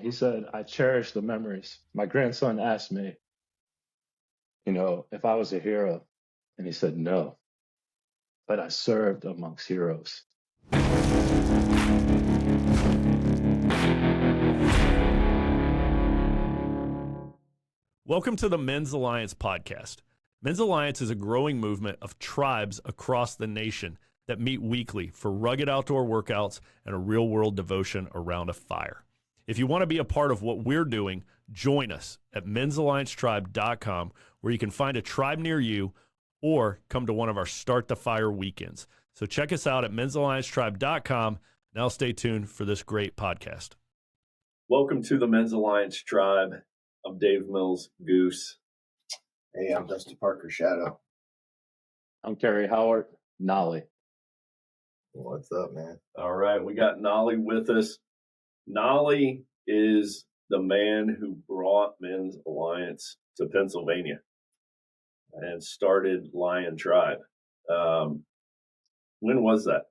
And he said, I cherish the memories. My grandson asked me, if I was a hero. And he said, no, but I served amongst heroes. Welcome to the Men's Alliance podcast. Men's Alliance is a growing movement of tribes across the nation that meet weekly for rugged outdoor workouts and a real-world devotion around a fire. If you want to be a part of what we're doing, join us at men'salliancetribe.com, where you can find a tribe near you or come to one of our Start the Fire weekends. So check us out at men'salliancetribe.com. Now stay tuned for this great podcast. Welcome to the Men's Alliance Tribe. I'm Dave Mills, Goose. Hey, I'm Dusty Parker, Shadow. I'm Carey Howard, Nollie. What's up, man? All right, we got Nollie with us. Nollie is the man who brought Men's Alliance to Pennsylvania and started Lion Tribe. When was that?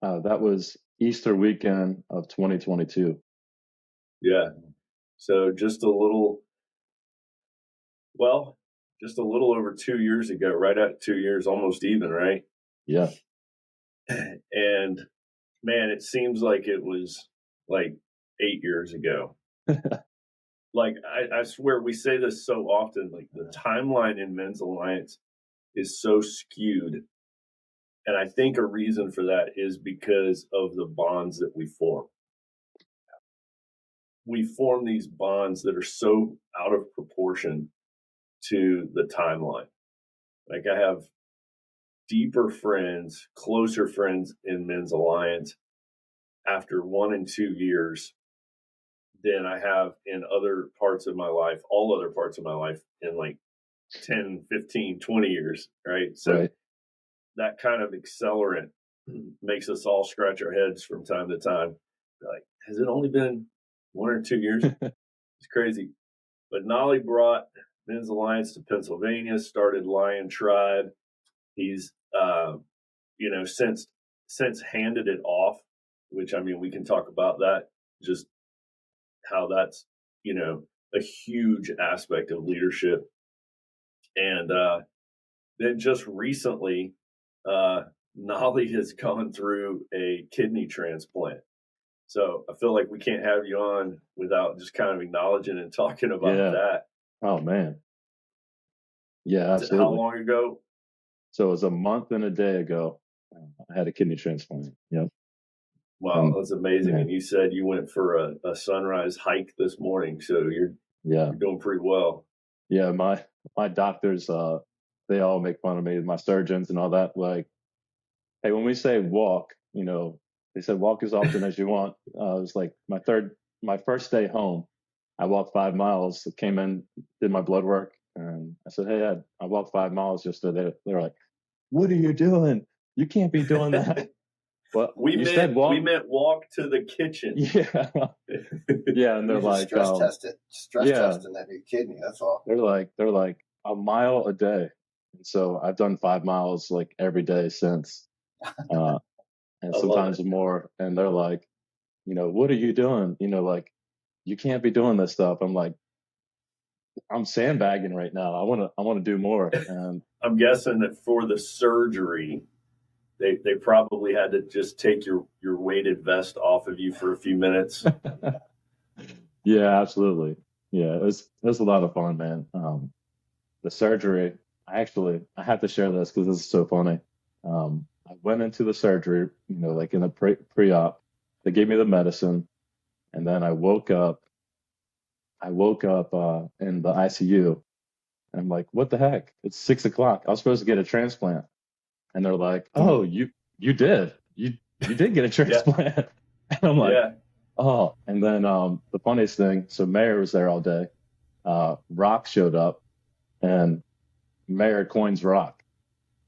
That was Easter weekend of 2022. Yeah. So just a little over 2 years ago, right at 2 years, almost even, right? Yeah. And man, it seems like it was like 8 years ago. Like, I swear we say this so often, like the timeline in Men's Alliance is so skewed. And I think a reason for that is because of the bonds that we form. We form these bonds that are so out of proportion to the timeline. Like, I have deeper friends, closer friends in Men's Alliance after 1 and 2 years than I have in other parts of my life, all other parts of my life in like 10, 15, 20 years, right? So right. That kind of accelerant makes us all scratch our heads from time to time. Like, has it only been 1 or 2 years? It's crazy. But Nollie brought Men's Alliance to Pennsylvania, started Lion Tribe. He's, since handed it off, which, I mean, we can talk about that, just how that's, a huge aspect of leadership. And then just recently, Nollie has gone through a kidney transplant. So I feel like we can't have you on without just kind of acknowledging and talking about that. Oh, man. Yeah, absolutely. How long ago? So it was a month and a day ago. I had a kidney transplant. Yep. Wow, that's amazing. Yeah. And you said you went for a sunrise hike this morning. So you're doing pretty well. Yeah, my doctors, they all make fun of me, my surgeons and all that. Like, hey, when we say walk, they said walk as often as you want. It was like my first day home. I walked 5 miles, came in, did my blood work. And I said, hey, I walked 5 miles yesterday. They're like, what are you doing? You can't be doing that. Well, we meant walk to the kitchen. Yeah. Yeah. And they're like, stress testing that new kidney. That's all. They're like a mile a day. And so I've done 5 miles like every day since, and sometimes more. And they're like, what are you doing? Like, you can't be doing this stuff. I'm like, I'm sandbagging right now. I want to do more. And I'm guessing that for the surgery, they probably had to just take your weighted vest off of you for a few minutes. Yeah, absolutely. Yeah, it was a lot of fun, man. The surgery, I have to share this because this is so funny. I went into the surgery, like in the pre-op. They gave me the medicine, and then I woke up in the ICU, and I'm like, what the heck? It's 6 o'clock. I was supposed to get a transplant. And they're like, oh, you did get a transplant. Yeah. And I'm like, oh. And then the funniest thing, so Mayor was there all day. Rock showed up, and Mayor coins Rock.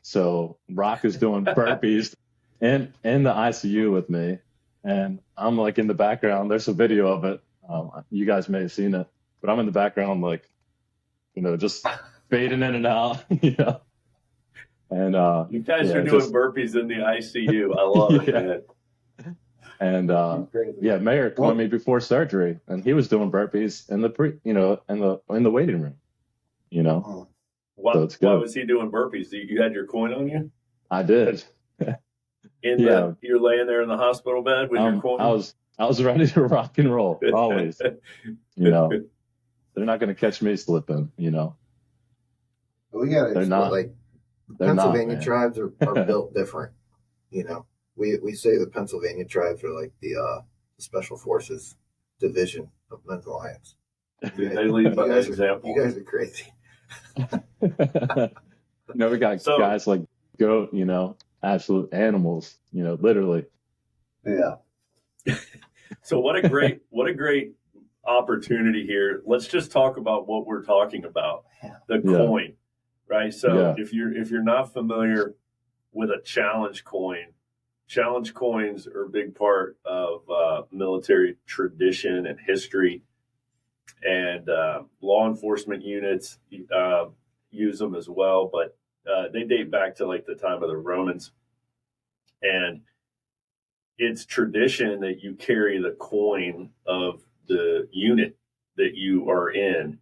So Rock is doing burpees in the ICU with me. And I'm like in the background. There's a video of it. You guys may have seen it. But I'm in the background, like, just fading in and out, And you guys are doing burpees in the ICU. I love it, man. And yeah, Mayor called me before surgery, and he was doing burpees in the waiting room. Why, So it's why good. was he doing burpees? You had your coin on you? I did. You're laying there in the hospital bed with your coin? I was ready to rock and roll, always. They're not going to catch me slipping, We got They're not. Pennsylvania tribes are built different. We say the Pennsylvania tribes are like the Special Forces division of Men's Alliance. They lead by example. You guys are crazy. We got guys like goat, absolute animals, literally. Yeah. So what a great opportunity here. Let's just talk about what we're talking about. The coin, right? So if you're not familiar with a challenge coins are a big part of military tradition and history, and law enforcement units use them as well, but they date back to like the time of the Romans. And it's tradition that you carry the coin of the unit that you are in.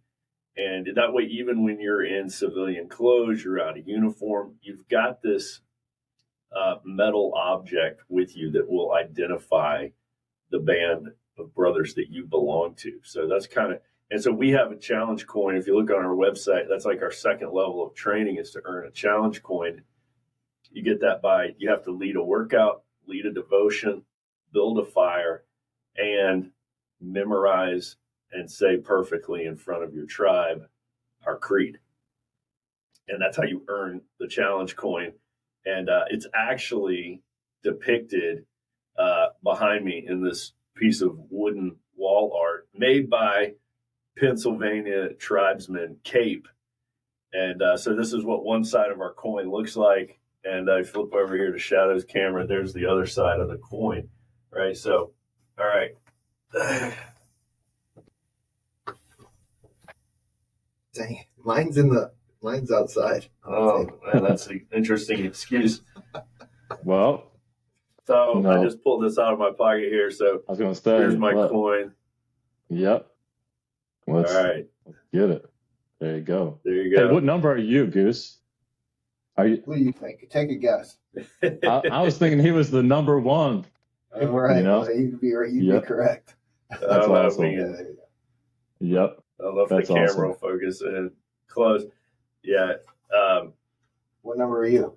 And that way, even when you're in civilian clothes, you're out of uniform, you've got this metal object with you that will identify the band of brothers that you belong to. So that's and so we have a challenge coin. If you look on our website, that's like our second level of training is to earn a challenge coin. You get that you have to lead a workout, lead a devotion, build a fire, and memorize and say perfectly in front of your tribe our creed. And that's how you earn the challenge coin. And it's actually depicted behind me in this piece of wooden wall art made by Pennsylvania tribesman Cape. And so this is what one side of our coin looks like. And I flip over here to Shadow's camera. There's the other side of the coin, right? So, all right. Dang, mine's outside. Oh, man, that's an interesting excuse. Well, so I just pulled this out of my pocket here. So I was going to say, here's my coin. Yep. All right. Let's get it. There you go. There you go. Hey, what number are you, Goose? What do you think? Take a guess. I was thinking he was the number one. Right. You'd be correct. That's awesome. Yep. I don't know if the camera will focus in close. Yeah. What number are you?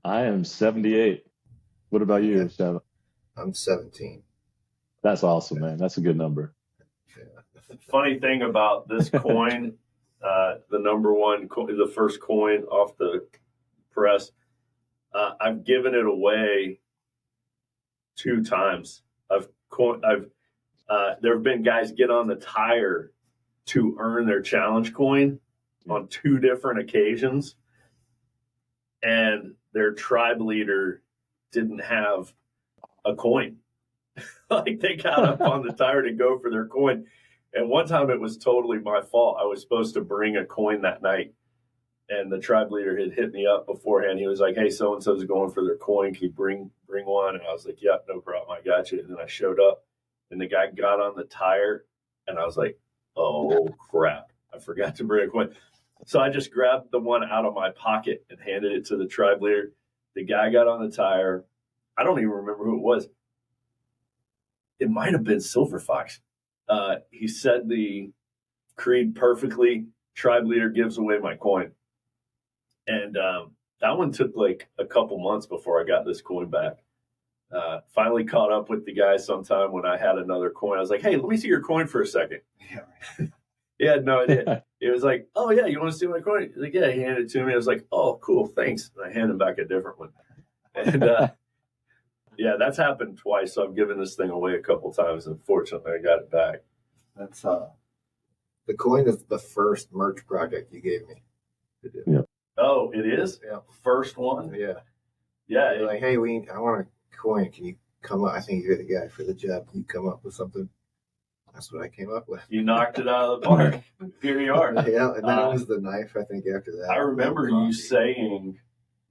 I am 78. What about you, Shadow? I'm 17. That's awesome, man. That's a good number. Yeah. Funny thing about this coin, the number one, the first coin off the press, I've given it away 2 times. There have been guys get on the tire to earn their challenge coin on 2 different occasions, and their tribe leader didn't have a coin. Like they got up on the tire to go for their coin. And one time it was totally my fault. I was supposed to bring a coin that night. And the tribe leader had hit me up beforehand. He was like, hey, so-and-so's going for their coin. Can you bring one? And I was like, yeah, no problem. I got you. And then I showed up and the guy got on the tire and I was like, oh, crap. I forgot to bring a coin. So I just grabbed the one out of my pocket and handed it to the tribe leader. The guy got on the tire. I don't even remember who it was. It might have been Silver Fox. He said the creed perfectly. Tribe leader gives away my coin. And that one took like a couple months before I got this coin back. Finally caught up with the guy sometime when I had another coin. I was like, hey, let me see your coin for a second. Yeah, right. He had no idea. It was like, oh, yeah, you want to see my coin? He's like, yeah, he handed it to me. I was like, oh, cool, thanks. And I handed him back a different one. And yeah, that's happened twice. So I've given this thing away a couple times. And fortunately, I got it back. That's the coin is the first merch project you gave me to do. Yeah. Oh, it is? Yeah. First one? Yeah. Yeah. You're like, hey, I want a coin. Can you come up? I think you're the guy for the job. Can you come up with something? That's what I came up with. You knocked it out of the park. Here you are. Yeah, and then it was the knife, I think, after that. I remember you saying,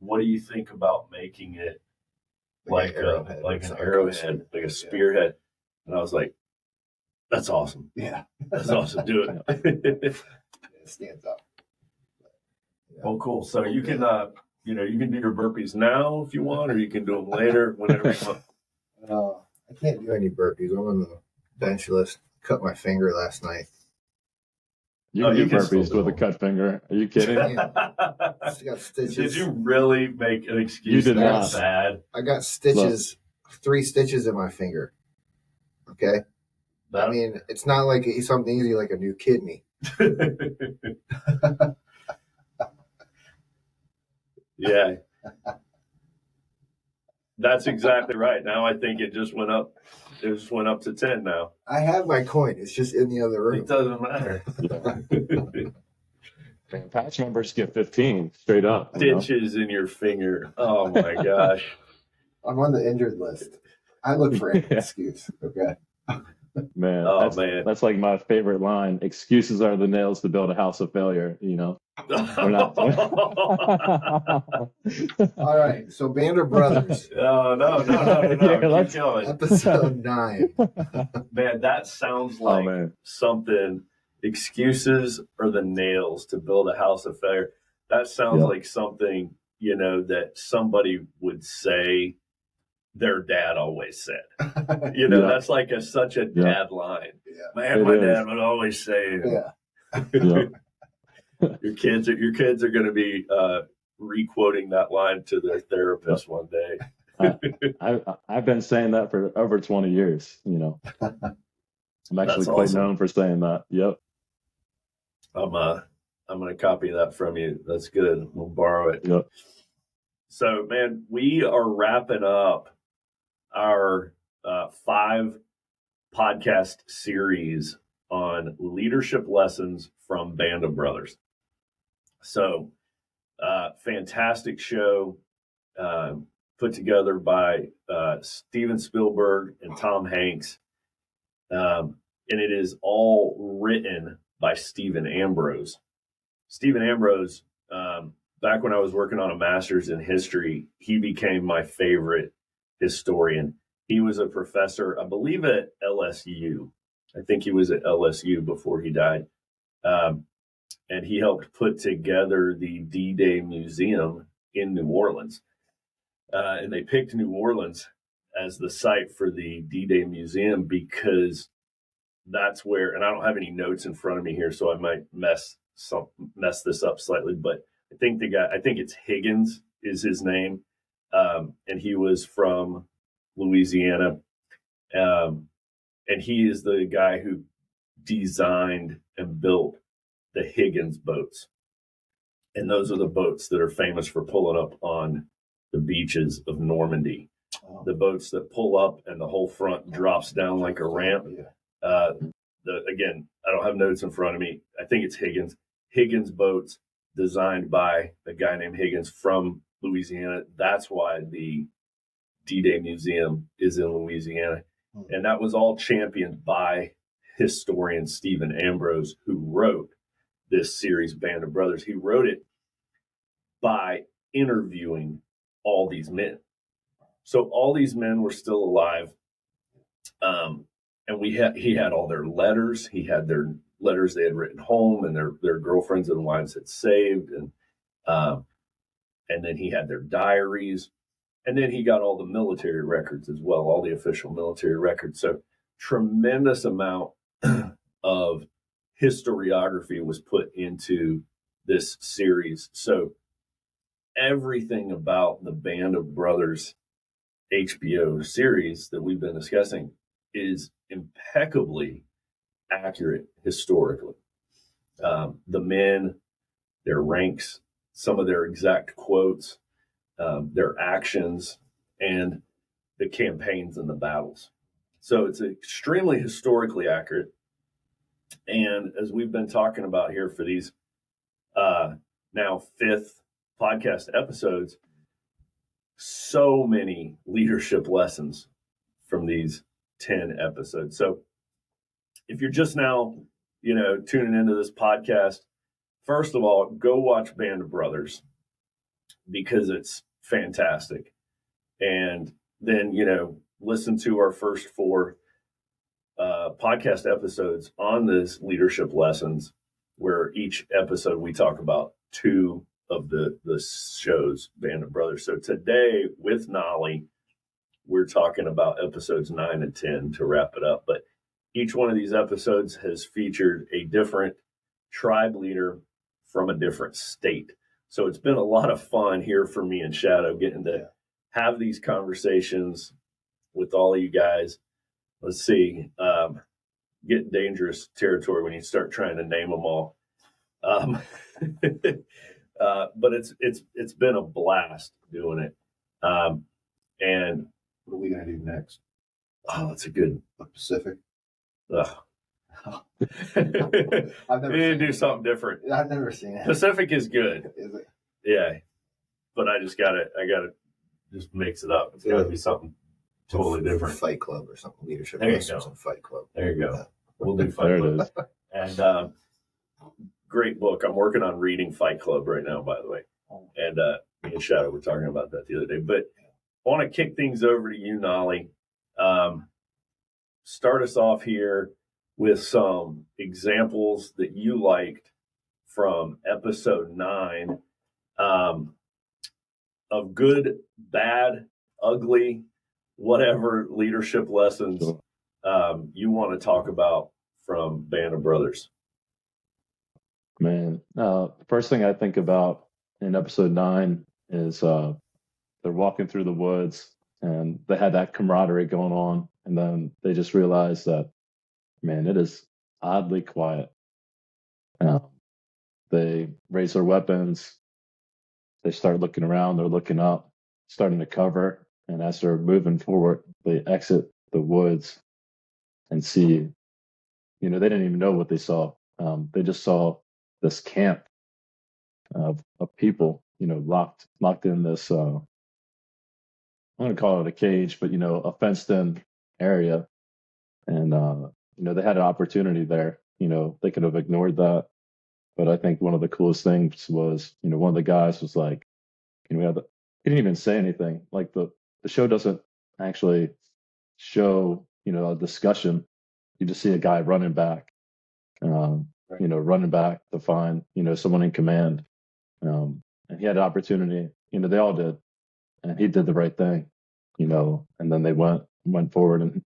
what do you think about making it like an arrowhead, like a spearhead. And I was like, that's awesome. Yeah. That's awesome. Do it. It stands up. Yeah. Oh, cool. So you can, you can do your burpees now if you want, or you can do them later, whenever you want. I can't do any burpees. I'm on the bench list. Cut my finger last night. You can do can still burpees do with a them. cut finger. Are you kidding? I got stitches. Did you really make an excuse You did that not. bad? I got stitches, 3 stitches in my finger. Okay? I mean, it's not like something easy like a new kidney. Yeah. That's exactly right. Now I think it just went up. It just went up to 10 now. I have my coin. It's just in the other room. It doesn't matter. Man, patch members get 15 straight up. Stitches in your finger. Oh my gosh. I'm on the injured list. I look for any excuse. Okay. Man, that's like my favorite line. Excuses are the nails to build a house of failure. We're not. All right. So Band of Brothers. No. Yeah, Keep going. Episode 9. Man, that sounds like something. Excuses are the nails to build a house of failure. That sounds like something, that somebody would say their dad always said. That's like such a dad line. Yeah. Man, my dad would always say, your kids are going to be re-quoting that line to their therapist one day. I've been saying that for over 20 years. I'm actually quite known for saying that. Yep. I'm going to copy that from you. That's good. We'll borrow it. Yep. So, man, we are wrapping up our 5 podcast series on leadership lessons from Band of Brothers. So, fantastic show put together by Steven Spielberg and Tom Hanks. And it is all written by Stephen Ambrose. Stephen Ambrose, back when I was working on a master's in history, he became my favorite historian. He was a professor, I believe, at LSU. I think he was at LSU before he died. And he helped put together the D-Day Museum in New Orleans. And they picked New Orleans as the site for the D-Day Museum because that's where, and I don't have any notes in front of me here, so I might mess this up slightly, but I think it's Higgins is his name. And he was from Louisiana. And he is the guy who designed and built the Higgins boats. And those are the boats that are famous for pulling up on the beaches of Normandy. Oh. The boats that pull up and the whole front drops down like a ramp. Yeah. Again, I don't have notes in front of me. I think it's Higgins boats designed by a guy named Higgins from Louisiana. That's why the D-Day Museum is in Louisiana. And that was all championed by historian Stephen Ambrose, who wrote this series, Band of Brothers. He wrote it by interviewing all these men. So all these men were still alive. And he had all their letters. He had their letters they had written home and their girlfriends and wives had saved. And then he had their diaries. And then he got all the military records as well, all the official military records. So tremendous amount of historiography was put into this series. So everything about the Band of Brothers HBO series that we've been discussing is impeccably accurate historically. The men, their ranks, some of their exact quotes, their actions, and the campaigns and the battles. So it's extremely historically accurate. And as we've been talking about here for these now 5th podcast episodes, so many leadership lessons from these 10 episodes. So if you're just now, tuning into this podcast, first of all, go watch Band of Brothers because it's fantastic. And then, listen to our first 4 podcast episodes on this leadership lessons, where each episode we talk about 2 of the show's Band of Brothers. So today with Nollie, we're talking about episodes 9 and 10 to wrap it up. But each one of these episodes has featured a different tribe leader from a different state. So it's been a lot of fun here for me and Shadow getting to have these conversations with all of you guys. Let's see, getting dangerous territory when you start trying to name them all. But it's been a blast doing it. And what are we gonna do next? Oh, that's a good Pacific. I've never we need to do something different. I've never seen it. Pacific is good. Is it? Yeah. But I gotta just mix it up. It's gotta be something totally different. Fight Club or something. Leadership There you lessons go. in Fight Club. There you go. We'll do Fight There Club. it is. And great book. I'm working on reading Fight Club right now, by the way. And me and Shadow were talking about that the other day. But I want to kick things over to you, Nollie. Start us off here with some examples that you liked from episode 9 of good, bad, ugly, whatever leadership lessons you want to talk about from Band of Brothers. Man, the first thing I think about in episode 9 is they're walking through the woods and they had that camaraderie going on. And then they just realized that, man, it is oddly quiet. They raise their weapons. They start looking around. They're looking up, starting to cover. And as they're moving forward, they exit the woods and see, they didn't even know what they saw. They just saw this camp of people, locked in this, I'm going to call it a cage, but, a fenced in area. And, they had an opportunity there. They could have ignored that. But I think one of the coolest things was, one of the guys was like, he didn't even say anything. Like the show doesn't actually show, a discussion. You just see a guy running back, running back to find, someone in command. And he had an opportunity, they all did. And he did the right thing, and then they went forward and,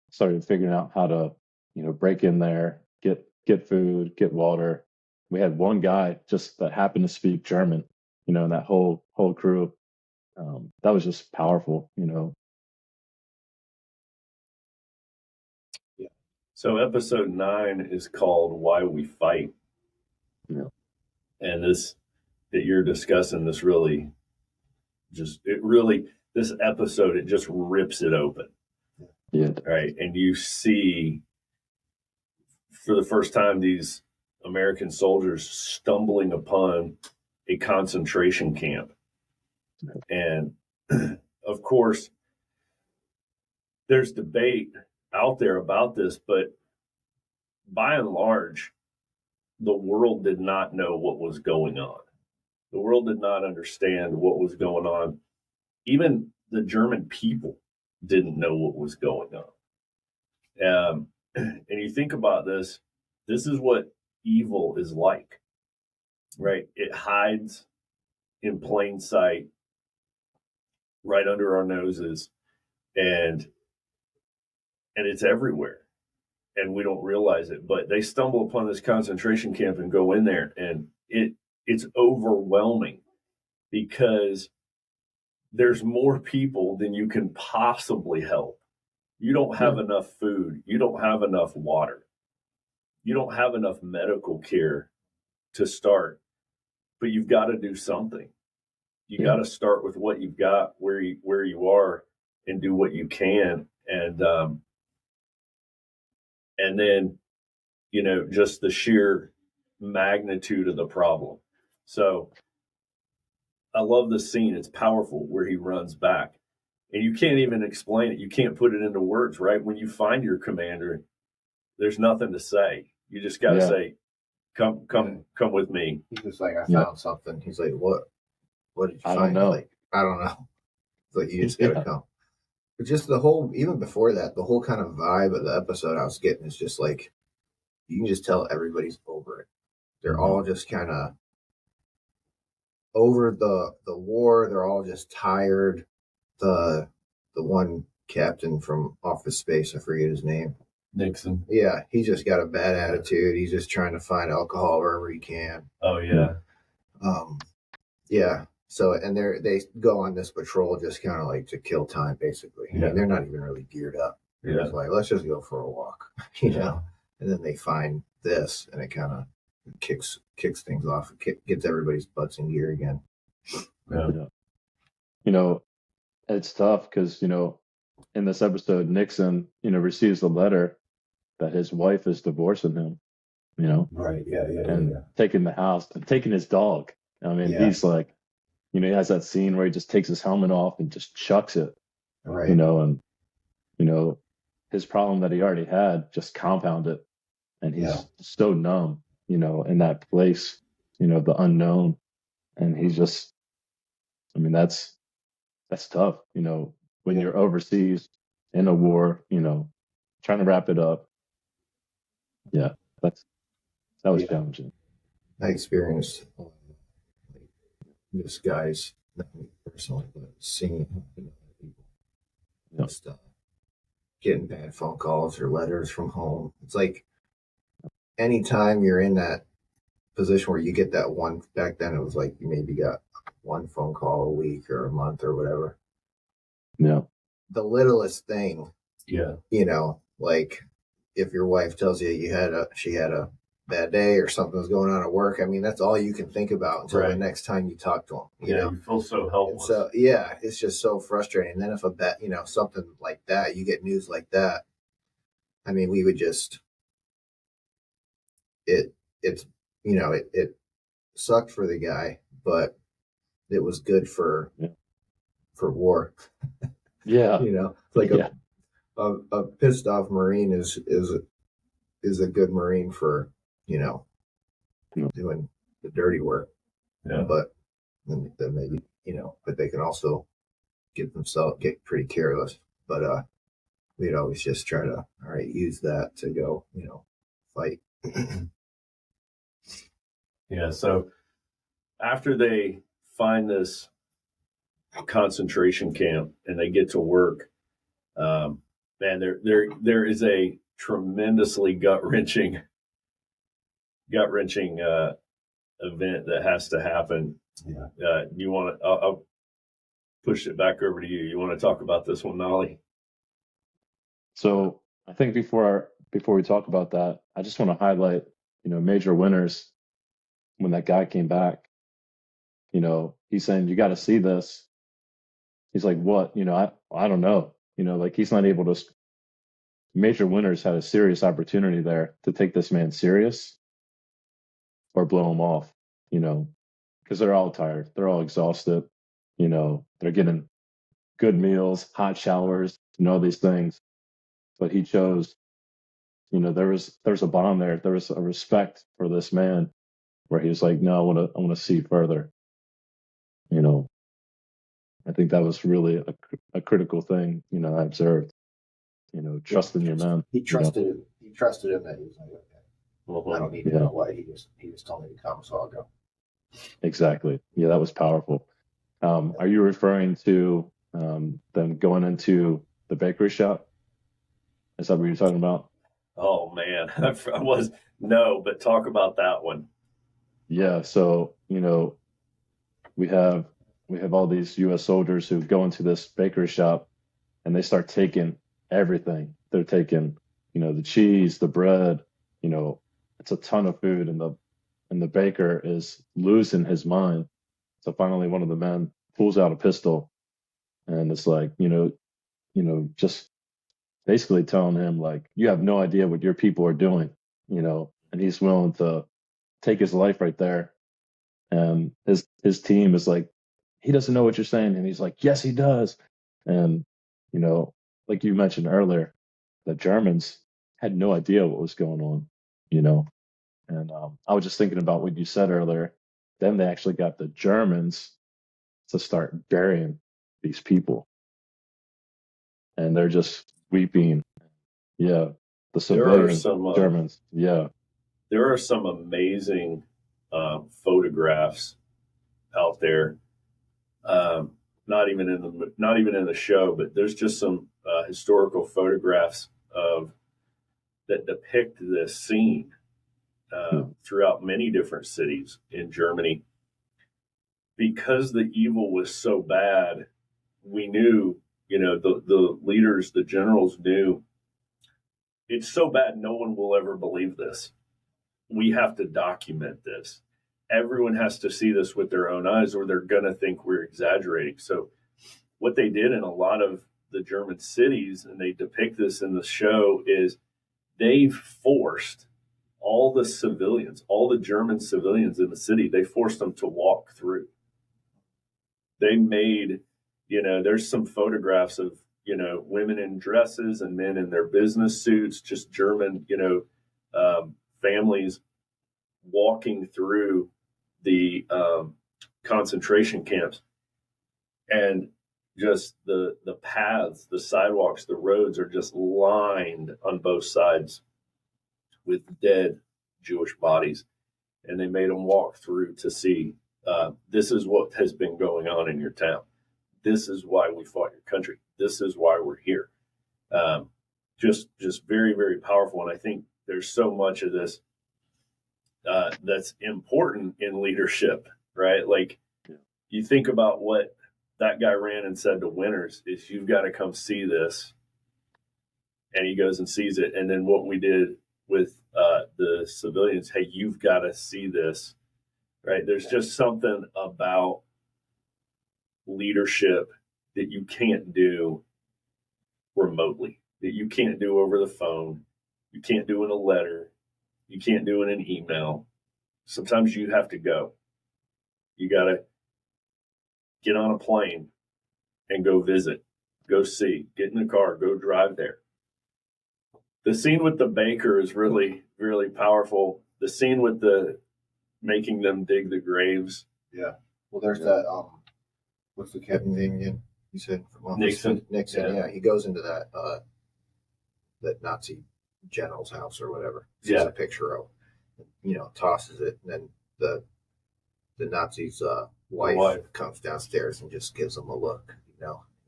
started figuring out how to, break in there, get food, get water. We had one guy just that happened to speak German, and that whole crew. That was just powerful, Yeah. So episode 9 is called Why We Fight. Yeah. And this that you're discussing, this episode, it just rips it open. Yeah. Right. And you see for the first time these American soldiers stumbling upon a concentration camp. And of course, there's debate out there about this, but by and large, the world did not know what was going on. The world did not understand what was going on. Even the German people didn't know what was going on. And you think about this is what evil is like, right? It hides in plain sight, right under our noses, and it's everywhere, and we don't realize it. But they stumble upon this concentration camp and go in there, and it's overwhelming because there's more people than you can possibly help. You don't have enough food. You don't have enough water. You don't have enough medical care to start, but you've got to do something. You got to start with what you've got, where you are, and do what you can. And then, just the sheer magnitude of the problem. So I love the scene. It's powerful where he runs back. And you can't even explain it. You can't put it into words, right? When you find your commander, there's nothing to say. You just got to say, come with me. He's just like, I found something. He's like, what? What did you find? I don't know. Like, I don't know. like you just gotta come. But just the whole, even before that, the whole kind of vibe of the episode I was getting is just like, you can just tell everybody's over it. They're all just kind of over the war. They're all just tired. The one captain from Office Space, I forget his name. Nixon. Yeah, he just got a bad attitude. He's just trying to find alcohol wherever he can. Oh yeah. Yeah. So, and they go on this patrol just kind of like to kill time, basically. Yeah. And they're not even really geared up. They're just like, let's just go for a walk, you know. And then they find this, and it kind of kicks things off. Gets everybody's butts in gear again. Yeah. You know, it's tough because, you know, in this episode, Nixon, you know, receives a letter that his wife is divorcing him, you know, Right. Yeah. and taking the house and taking his dog. I mean, he's like, you know, he has that scene where he just takes his helmet off and just chucks it, Right. you know, and, you know, his problem that he already had just compounded, and he's so numb, you know, in that place, you know, the unknown. And he's just, I mean, that's tough, you know, when you're overseas in a war, you know, trying to wrap it up. Yeah, that was challenging. I experienced this guy's, not me personally, but seeing it happen to other people. Just getting bad phone calls or letters from home. It's like anytime you're in that position where you get that one, back then it was like you maybe got one phone call a week or a month or whatever. Yeah. The littlest thing. Yeah. You know, like if your wife tells you she had a bad day or something was going on at work, I mean, that's all you can think about until the next time you talk to them. You know? You feel so helpless. And so, it's just so frustrating. And then if something like that, you get news like that, I mean, we would just, it sucked for the guy, but it was good for war. Yeah. You know, like a pissed off Marine is a good Marine for, you know, doing the dirty work. Yeah. But then maybe, you know, but they can also get pretty careless. But we'd always just try to, all right, use that to go, you know, fight. Yeah. So after they find this concentration camp and they get to work, man, there is a tremendously gut-wrenching event that has to happen. Yeah. You want to? I'll push it back over to you. You want to talk about this one, Nollie? So I think before we talk about that, I just want to highlight, you know, major winners. When that guy came back, you know, he's saying, you got to see this. He's like, what? You know, I don't know. You know, like he's not able to. Major winners had a serious opportunity there to take this man serious or blow him off, you know, because they're all tired. They're all exhausted. You know, they're getting good meals, hot showers, and all these things. But he chose, you know, there's a bond there. There was a respect for this man where he was like, no, I want to see further. You know, I think that was really a critical thing, you know, I observed. You know, trusting your man. He trusted him. He trusted him that he was like, okay, I don't need to know why. He just told me to come, so I'll go. Exactly. Yeah, that was powerful. Are you referring to them going into the bakery shop? Is that what you're talking about? Oh man, I was but talk about that one. Yeah. So, you know, we have all these U.S. soldiers who go into this bakery shop and they start taking everything. They're taking, you know, the cheese, the bread, you know, it's a ton of food, and the baker is losing his mind. So finally one of the men pulls out a pistol and it's like, you know, just basically telling him like, you have no idea what your people are doing, you know, and he's willing to take his life right there. And his team is like, he doesn't know what you're saying. And he's like, yes, he does. And, you know, like you mentioned earlier, the Germans had no idea what was going on, you know. And I was just thinking about what you said earlier. Then they actually got the Germans to start burying these people, and they're just weeping. Yeah, the There are civilian some Germans. Yeah, there are some amazing photographs out there. Not even in the show, but there's just some historical photographs of that depict this scene throughout many different cities in Germany. Because the evil was so bad, we knew, the leaders, the generals knew it's so bad no one will ever believe this. We have to document this. Everyone has to see this with their own eyes, or they're going to think we're exaggerating. So, what they did in a lot of the German cities, and they depict this in the show, is they forced all the civilians, all the German civilians in the city, they forced them to walk through. They made, there's some photographs of, women in dresses and men in their business suits, just German, families walking through the concentration camps, and just the paths, the sidewalks, the roads are just lined on both sides with dead Jewish bodies, and they made them walk through to see this is what has been going on in your town. This is why we fought your country. This is why we're here. Just very, very powerful, and I think there's so much of this that's important in leadership, right? Like, you think about what that guy ran and said to Winters is, you've got to come see this. And he goes and sees it. And then what we did with the civilians, hey, you've got to see this, right? There's just something about leadership that you can't do remotely, that you can't do over the phone. You can't do in a letter. You can't do in an email. Sometimes you have to go. You got to get on a plane and go visit, go see, get in the car, go drive there. The scene with the baker is really, really powerful. The scene with the making them dig the graves. Yeah. Well, there's that, what's the captain's name again? You said Nixon. Yeah. He goes into that Nazi general's house or whatever. Yeah. Sees a picture of, tosses it, and then the Nazi's wife comes downstairs and just gives him a look.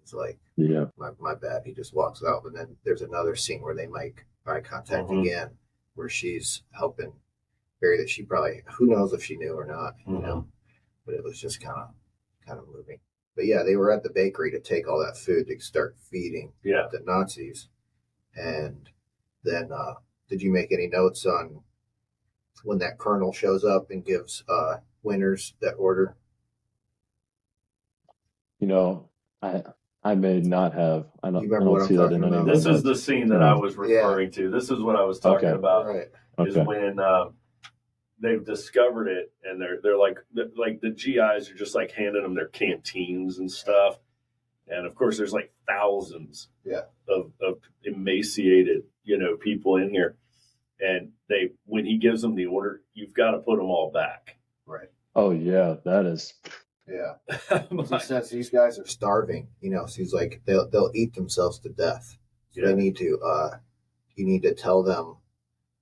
It's like, yeah, my bad. He just walks out, and then there's another scene where they make eye contact again, where she's helping bury that. She probably, who knows if she knew or not, but it was just kind of moving. But yeah, they were at the bakery to take all that food to start feeding the Nazis. And then, did you make any notes on when that colonel shows up and gives Winters that order? I may not have. I You remember don't what I'm see that talking in any about? of my This is notes. the scene that I was referring to. This is what I was talking about. Right. Is when they've discovered it, and they're like the GIs are just like handing them their canteens and stuff. And of course, there's like thousands of emaciated, people in here. And when he gives them the order, you've got to put them all back. Right. Oh yeah, that is. Yeah. He says these guys are starving. So he's like, they'll eat themselves to death. So they need to. You need to tell them.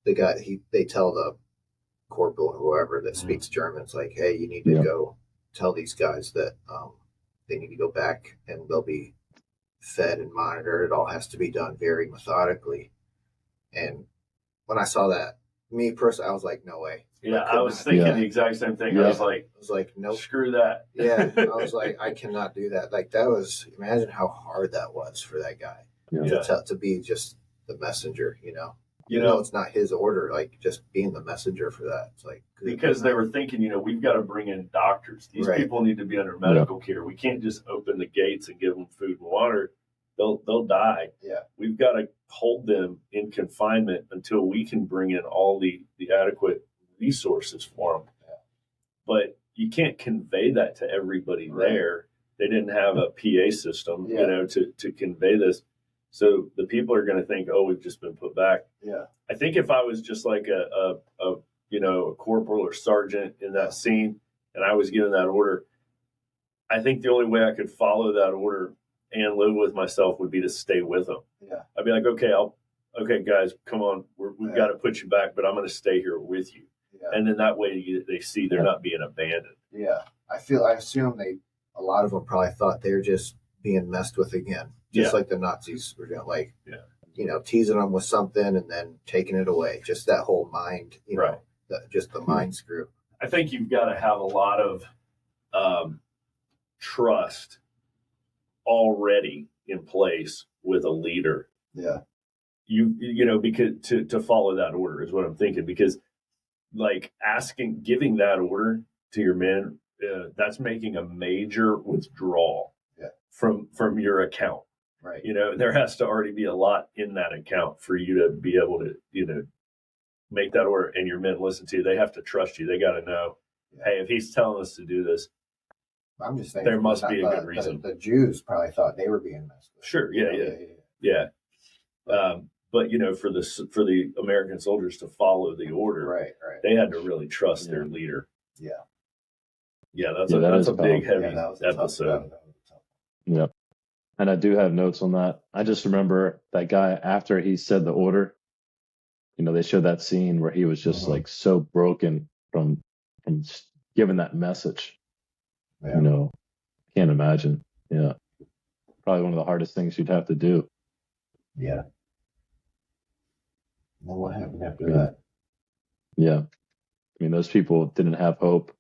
They tell the corporal or whoever that speaks German. It's like, hey, you need to go tell these guys that they need to go back and they'll be fed and monitored. It all has to be done very methodically. And when I saw that, me personally, I was like, no way. Yeah, I was thinking the exact same thing. Yeah. I was like, nope. Screw that. Yeah, I was like, I cannot do that. Like, that was, imagine how hard that was for that guy to be just the messenger, it's not his order, like just being the messenger for that. It's like, because they were thinking, we've got to bring in doctors. These people need to be under medical care. We can't just open the gates and give them food and water. They'll die. Yeah. We've got to hold them in confinement until we can bring in all the adequate resources for them. Yeah. But you can't convey that to everybody there. They didn't have a PA system, to convey this. So the people are going to think, oh, we've just been put back. Yeah. I think if I was just like a corporal or sergeant in that scene, and I was given that order, I think the only way I could follow that order and live with myself would be to stay with them. Yeah. I'd be like, okay, guys, come on, we've got to put you back, but I'm going to stay here with you. Yeah. And then that way they see they're not being abandoned. Yeah. I assume a lot of them probably thought they were just being messed with again, just like the Nazis were doing, like, teasing them with something and then taking it away. Just that whole mind, just the mind screw. I think you've got to have a lot of trust already in place with a leader. Yeah. Because to follow that order is what I'm thinking, because like giving that order to your men, that's making a major withdrawal from your account. Right. There has to already be a lot in that account for you to be able to, make that order, and your men listen to you. They have to trust you. They got to know, hey, if he's telling us to do this, I'm just saying there must be a good reason. The Jews probably thought they were being messed with. Sure. Yeah. But for the American soldiers to follow the order, right, they had to really trust their leader. Yeah. That's a big, heavy episode. Yep. And I do have notes on that. I just remember that guy after he said the order. They showed that scene where he was just like so broken from giving that message. Yeah. Can't imagine. Yeah. Probably one of the hardest things you'd have to do. Yeah. Well, what happened after that? Yeah. I mean, those people didn't have hope.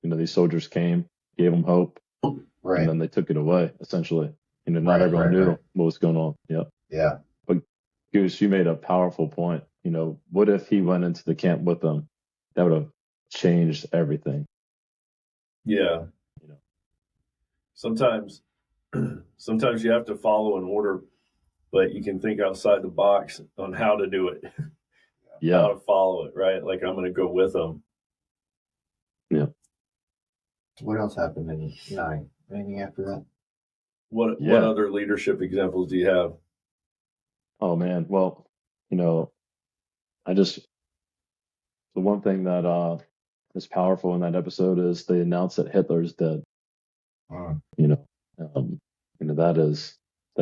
These soldiers came, gave them hope. Right. And then they took it away, essentially. Not everyone knew what was going on. Yep. Yeah. But Goose, you made a powerful point. What if he went into the camp with them? That would have changed everything. Yeah. Sometimes you have to follow an order, but you can think outside the box on how to do it. Yeah. How to follow it, right? Like, I'm going to go with them. Yeah. What else happened in 9? Anything after that? What other leadership examples do you have? Oh man, well, the one thing that is powerful in that episode is they announce that Hitler's dead. That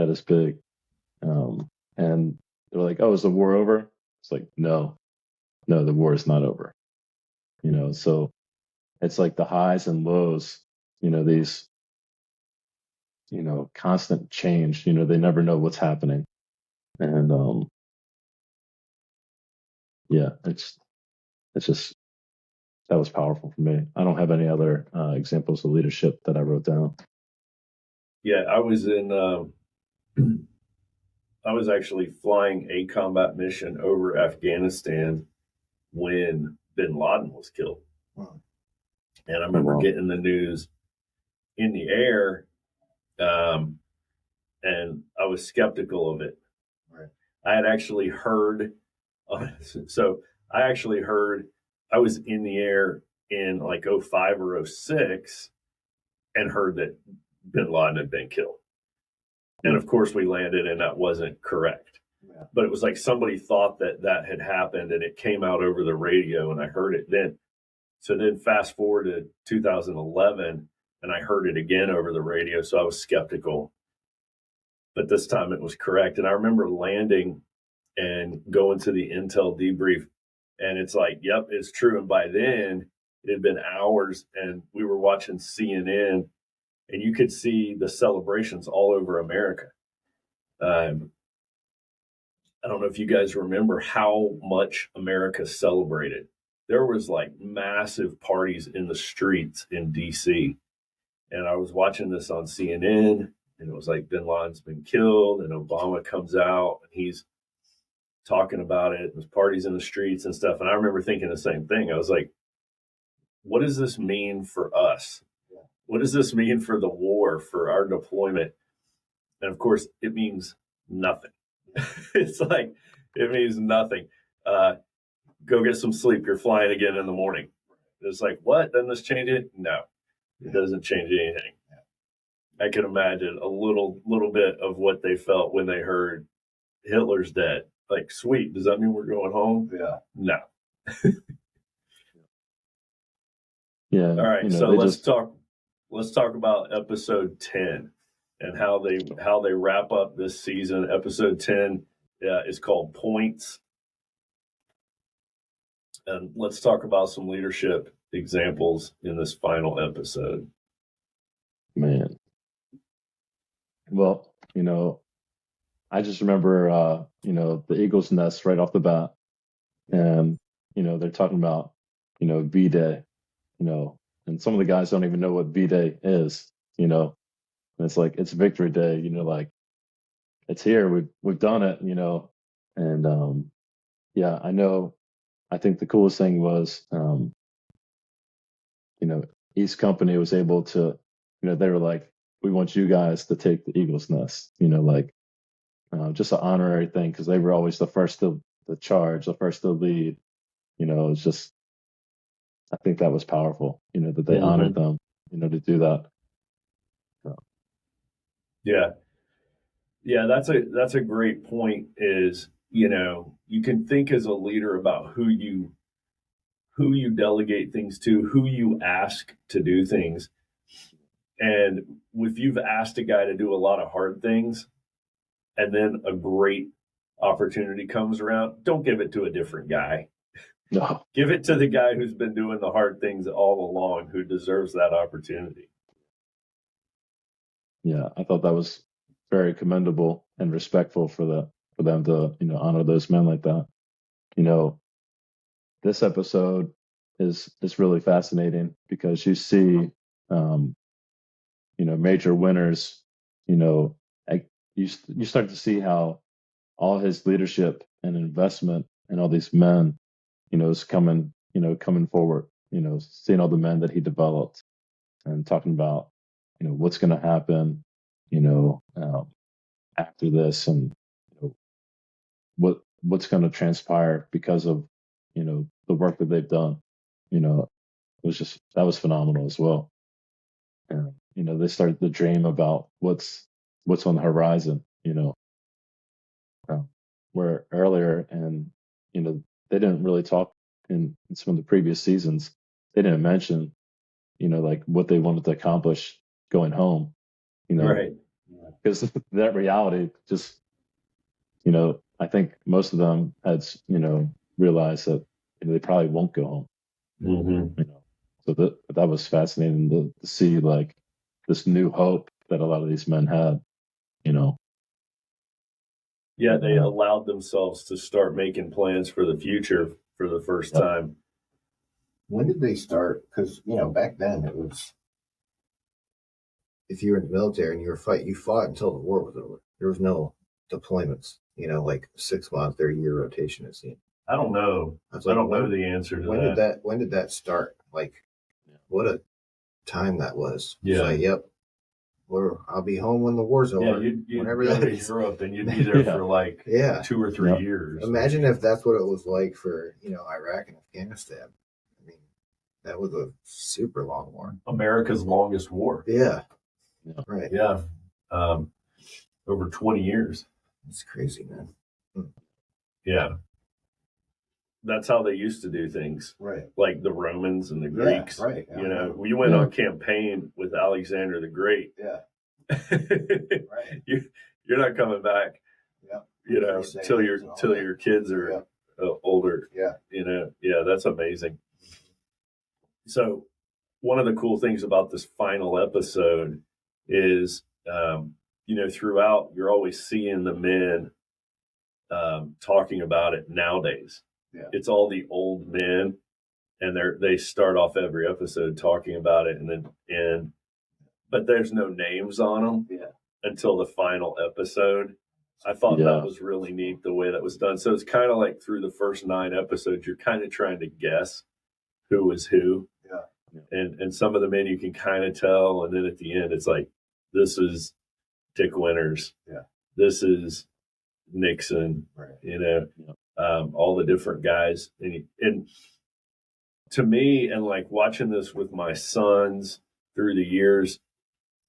is big. And they're like, "Oh, is the war over?" It's like, no, the war is not over. So it's like the highs and lows. These constant change. They never know what's happening. And it's just that was powerful for me. I don't have any other examples of leadership that I wrote down. Yeah, I was I was actually flying a combat mission over Afghanistan when bin Laden was killed. And I remember getting the news in the air, and I was skeptical of it. Right. I had actually heard, I was in the air in like 05 or 06 and heard that bin Laden had been killed. And of course we landed and that wasn't correct. Yeah. But it was like somebody thought that had happened and it came out over the radio and I heard it then. So then fast forward to 2011 and I heard it again over the radio. So I was skeptical, but this time it was correct. And I remember landing and going to the intel debrief and it's like, yep, it's true. And by then it had been hours and we were watching CNN and you could see the celebrations all over America. I don't know if you guys remember how much America celebrated. There was like massive parties in the streets in DC. And I was watching this on CNN and it was like bin Laden's been killed and Obama comes out and he's talking about it. There's parties in the streets and stuff. And I remember thinking the same thing. I was like, what does this mean for us? What does this mean for the war, for our deployment? And of course, it means nothing. It's like, it means nothing. Go get some sleep. You're flying again in the morning. It's like, what? Doesn't this change it? No, it doesn't change anything. I can imagine a little bit of what they felt when they heard Hitler's dead. Like, sweet. Does that mean we're going home? Yeah. No. Yeah. All right. So let's talk let's talk about episode 10 and how they wrap up this season. Episode 10 is called Points. And let's talk about some leadership examples in this final episode. Man. Well, I just remember, the Eagles' nest right off the bat. And, they're talking about, V-Day, and some of the guys don't even know what V-Day is, and it's like, it's Victory Day, like, it's here, we've done it, and, yeah, I think the coolest thing was, East Company was able to, they were like, we want you guys to take the Eagles' nest, like, just an honorary thing, because they were always the first to charge, the first to lead. It's just, I think that was powerful, that they honored them, to do that. So. Yeah. Yeah, that's a great point is, you can think as a leader about who you delegate things to, who you ask to do things. And if you've asked a guy to do a lot of hard things and then a great opportunity comes around, don't give it to a different guy. No. Give it to the guy who's been doing the hard things all along, who deserves that opportunity. Yeah, I thought that was very commendable and respectful for them to, honor those men like that. This episode is really fascinating because you see, major winners, you start to see how all his leadership and investment and all these men, is coming forward, seeing all the men that he developed and talking about, what's going to happen, after this, and what's going to transpire because of, the work that they've done. That was phenomenal as well. And, they started to dream about what's on the horizon, where earlier, and, they didn't really talk in some of the previous seasons. They didn't mention, like what they wanted to accomplish going home, Right. Because that reality just, I think most of them had, realized that they probably won't go home. Mm-hmm. So that was fascinating to see, like, this new hope that a lot of these men had. Yeah, they allowed themselves to start making plans for the future for the first time. When did they start? Because, back then it was, if you were in the military and you fought until the war was over. There was no deployments, like 6 month or a year rotation at sea. I don't know. I don't know the answer to that. When did that start? Like, what a time that was. Yeah. It's like, yep. I'll be home when the war's over. Yeah, whenever go that to is. Europe and you'd be there for like 2 or 3 years. Imagine if that's what it was like for, Iraq and Afghanistan. I mean, that was a super long war. America's longest war. Yeah. Right. Yeah. Over 20 years. It's crazy, man. Yeah. That's how they used to do things. Right. Like the Romans and the Greeks. Yeah, right. Yeah. We went on campaign with Alexander the Great. Yeah. Right. You're not coming back. Yeah. Till your kids are older. Yeah. Yeah, that's amazing. So one of the cool things about this final episode is, throughout you're always seeing the men talking about it nowadays. Yeah. It's all the old men, and they start off every episode talking about it, but there's no names on them until the final episode. I thought that was really neat the way that was done. So it's kind of like through the first 9 episodes, you're kind of trying to guess who is who. Yeah. And some of the men you can kind of tell, and then at the end, it's like, this is Dick Winters. Yeah. This is Nixon. Right. All the different guys. And to me, and like watching this with my sons through the years,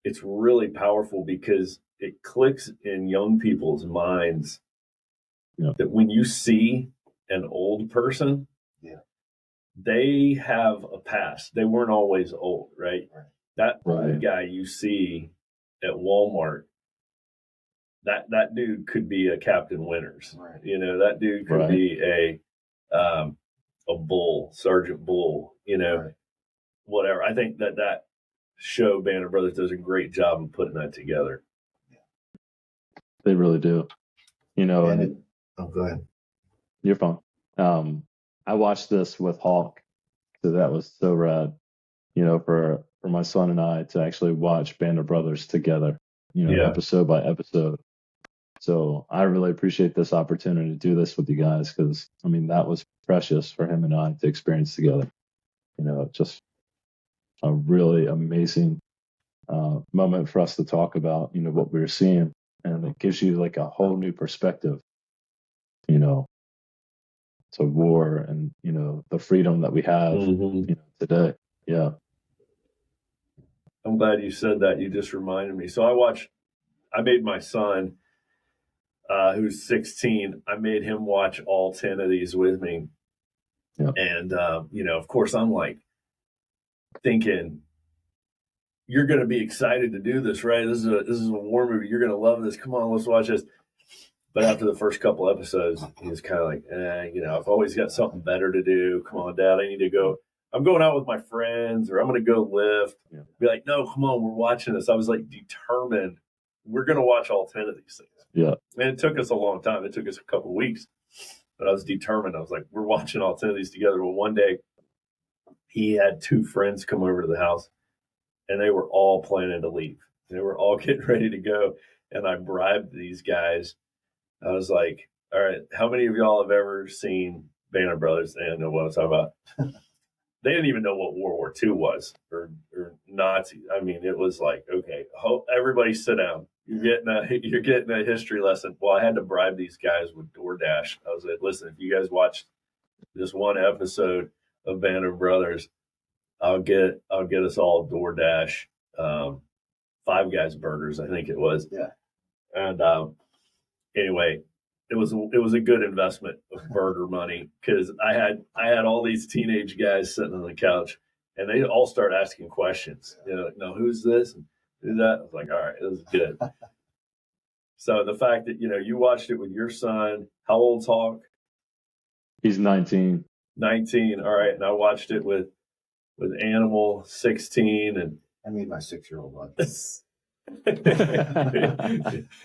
it's really powerful because it clicks in young people's minds that when you see an old person, they have a past. They weren't always old, right? That Right. old guy you see at Walmart, that dude could be a Captain Winters. Right. You know, that dude could Right. be a Bull, Sergeant Bull. You know, Right. whatever. I think that show Band of Brothers does a great job of putting that together. They really do. You know, and go ahead. your phone. I watched this with Hawk, so that was so rad. You know, for my son and I to actually watch Band of Brothers together. You know, Yeah. episode by episode. So I really appreciate this opportunity to do this with you guys because I mean that was precious for him and I to experience together. You know, just a really amazing moment for us to talk about. You know what we were seeing, and it gives you like a whole new perspective. You know, to war and you know the freedom that we have Mhm. you know, today. Yeah. I'm glad you said that. You just reminded me. So I made my son, who's 16, I made him watch all 10 of these with me. Yeah. And, you know, of course, I'm like thinking, you're going to be excited to do this, right? This is a war movie. You're going to love this. Come on, let's watch this. But after the first couple episodes, he was kind of like, you know, I've always got something better to do. Come on, Dad, I need to go. I'm going out with my friends, or I'm going to go lift. Yeah. Be like, no, come on, we're watching this. I was like determined. We're going to watch all 10 of these things. Yeah. And it took us a long time. It took us a couple of weeks. But I was determined. I was like, we're watching all 10 of these together. Well, one day, he had 2 friends come over to the house, and they were all planning to leave. They were all getting ready to go. And I bribed these guys. I was like, all right, how many of y'all have ever seen Band of Brothers? They didn't know what I was talking about. They didn't even know what World War II was or Nazi. I mean, it was like, okay, everybody sit down. You're getting a history lesson. Well, I had to bribe these guys with DoorDash. I was like, listen, if you guys watch this one episode of Band of Brothers, I'll get us all DoorDash, Five Guys burgers, I think it was. Yeah. And anyway, it was a good investment of burger money because I had all these teenage guys sitting on the couch, and they all start asking questions. You know, no, who's this and who's that? I was like, all right, it was good. So the fact that you watched it with your son, how old's Hawk? He's 19. 19. All right, and I watched it with Animal, 16, and I made my 6-year-old watch. I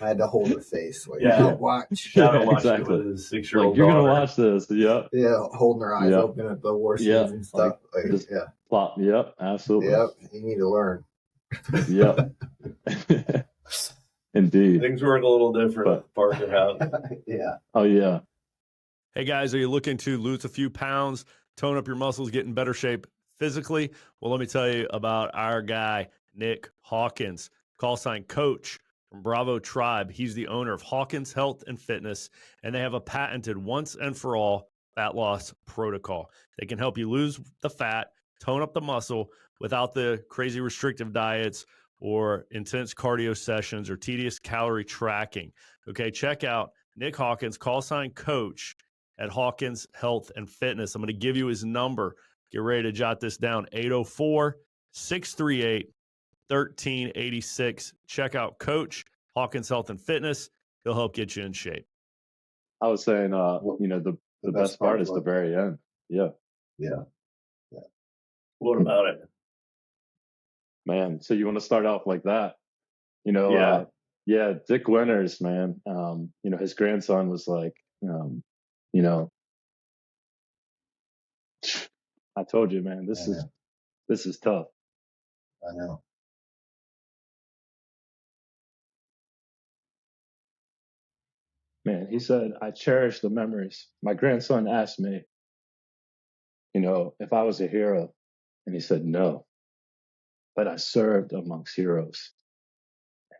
I had to hold her face. Like, Yeah. don't watch. Shadow watched Exactly. it with his 6-year-old Like you're daughter. gonna watch this. Yep. Yeah, holding her eyes Yeah. open at the war scenes Yeah. and stuff. Like, Just yeah. plop. Yep. Absolutely. Yep. You need to learn. Yep. Indeed. Things work a little different at the Parker house. Yeah. Oh yeah. Hey guys, are you looking to lose a few pounds, tone up your muscles, get in better shape physically? Well, let me tell you about our guy, Nick Hawkins, call sign Coach from Bravo Tribe. He's the owner of Hawkins Health and Fitness, and they have a patented once and for all fat loss protocol. They can help you lose the fat, tone up the muscle without the crazy restrictive diets or intense cardio sessions or tedious calorie tracking. Okay, check out Nick Hawkins, call sign Coach at Hawkins Health and Fitness. I'm going to give you his number. Get ready to jot this down, 804-638-1386. Check out Coach, Hawkins Health and Fitness. He'll help get you in shape. I was saying, the best part is the very end. Yeah. Yeah. What about it? Man. So you want to start off like that? Yeah. Yeah. Dick Winters, man. His grandson was like, I told you, man, this is tough. I know. Man, he said, I cherish the memories. My grandson asked me, if I was a hero. And he said, no, but I served amongst heroes.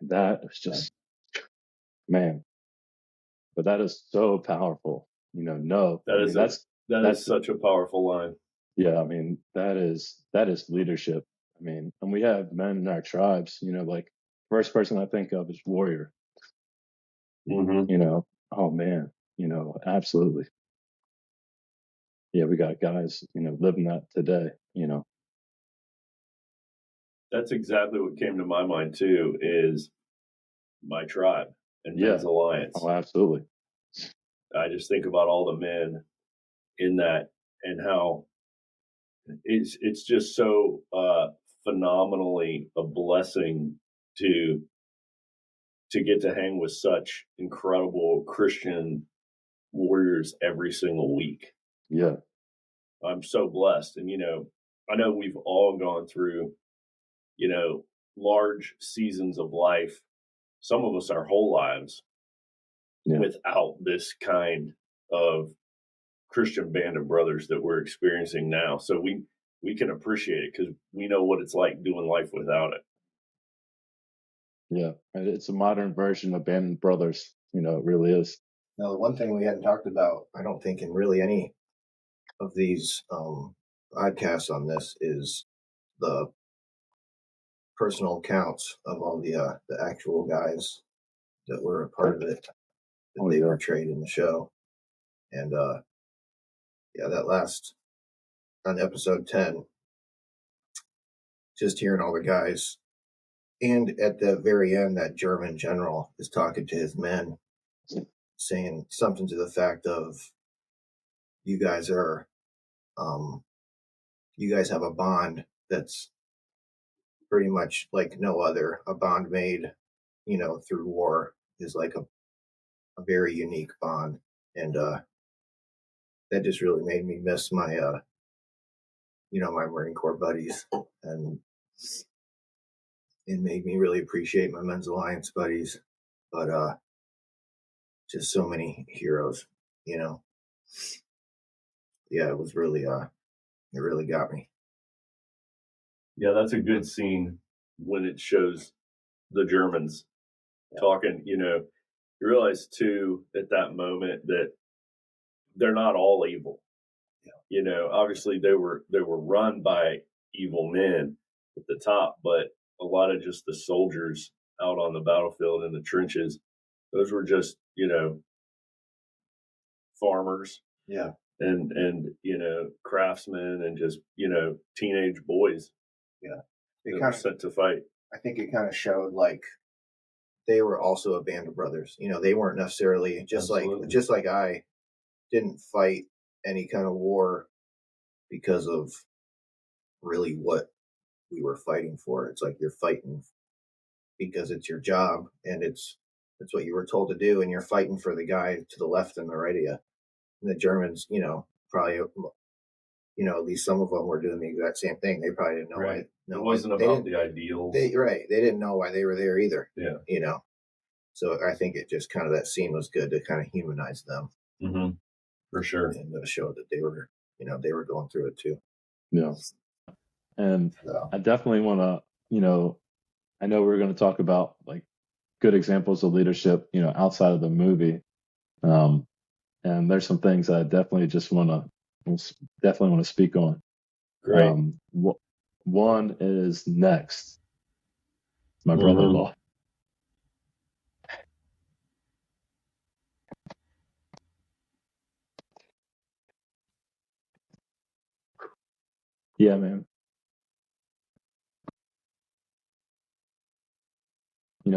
And that was just, man, but that is so powerful. No, That is such a powerful line. Yeah. I mean, that is leadership. I mean, and we have men in our tribes, like first person I think of is warrior. Mm-hmm. Oh man, absolutely. Yeah, we got guys, living that today, That's exactly what came to my mind too, is my tribe and Men's Alliance. Oh, absolutely. I just think about all the men in that and how it's just so phenomenally a blessing to get to hang with such incredible Christian warriors every single week. Yeah. I'm so blessed. And, I know we've all gone through, large seasons of life, some of us our whole lives, without this kind of Christian band of brothers that we're experiencing now. So we can appreciate it because we know what it's like doing life without it. Yeah. And it's a modern version of Band of Brothers. It really is. Now, the one thing we hadn't talked about, I don't think in really any of these podcasts on this, is the personal accounts of all the actual guys that were a part of it, that they portrayed in the show. And that last, on episode 10, just hearing all the guys, and at the very end, that German general is talking to his men, saying something to the fact of, you guys have a bond that's pretty much like no other. A bond made, through war is like a very unique bond. And that just really made me miss my, my Marine Corps buddies. And it made me really appreciate my Men's Alliance buddies. But just so many heroes, Yeah, it was really, it really got me. Yeah, that's a good scene when it shows the Germans talking. You realize too at that moment that they're not all evil. Obviously they were run by evil men at the top, but a lot of just the soldiers out on the battlefield in the trenches, those were just farmers. Yeah. And craftsmen and just teenage boys. Yeah. It kind of set to fight. I think it kind of showed like they were also a band of brothers. They weren't necessarily just like I didn't fight any kind of war because of really what we were fighting for. It's like you're fighting because it's your job and it's what you were told to do, and you're fighting for the guy to the left and the right of you. And the Germans, probably, at least some of them were doing the exact same thing. They probably didn't know why. It wasn't about the ideals. They didn't know why they were there either. Yeah. So I think it just kind of, that scene was good to kind of humanize them. Mm-hmm. For sure. And show that they were, they were going through it too. Yeah. And I definitely want to, I know we're going to talk about like good examples of leadership, outside of the movie. And there's some things I definitely want to speak on. Great. One is Next, my brother-in-law. Yeah, man.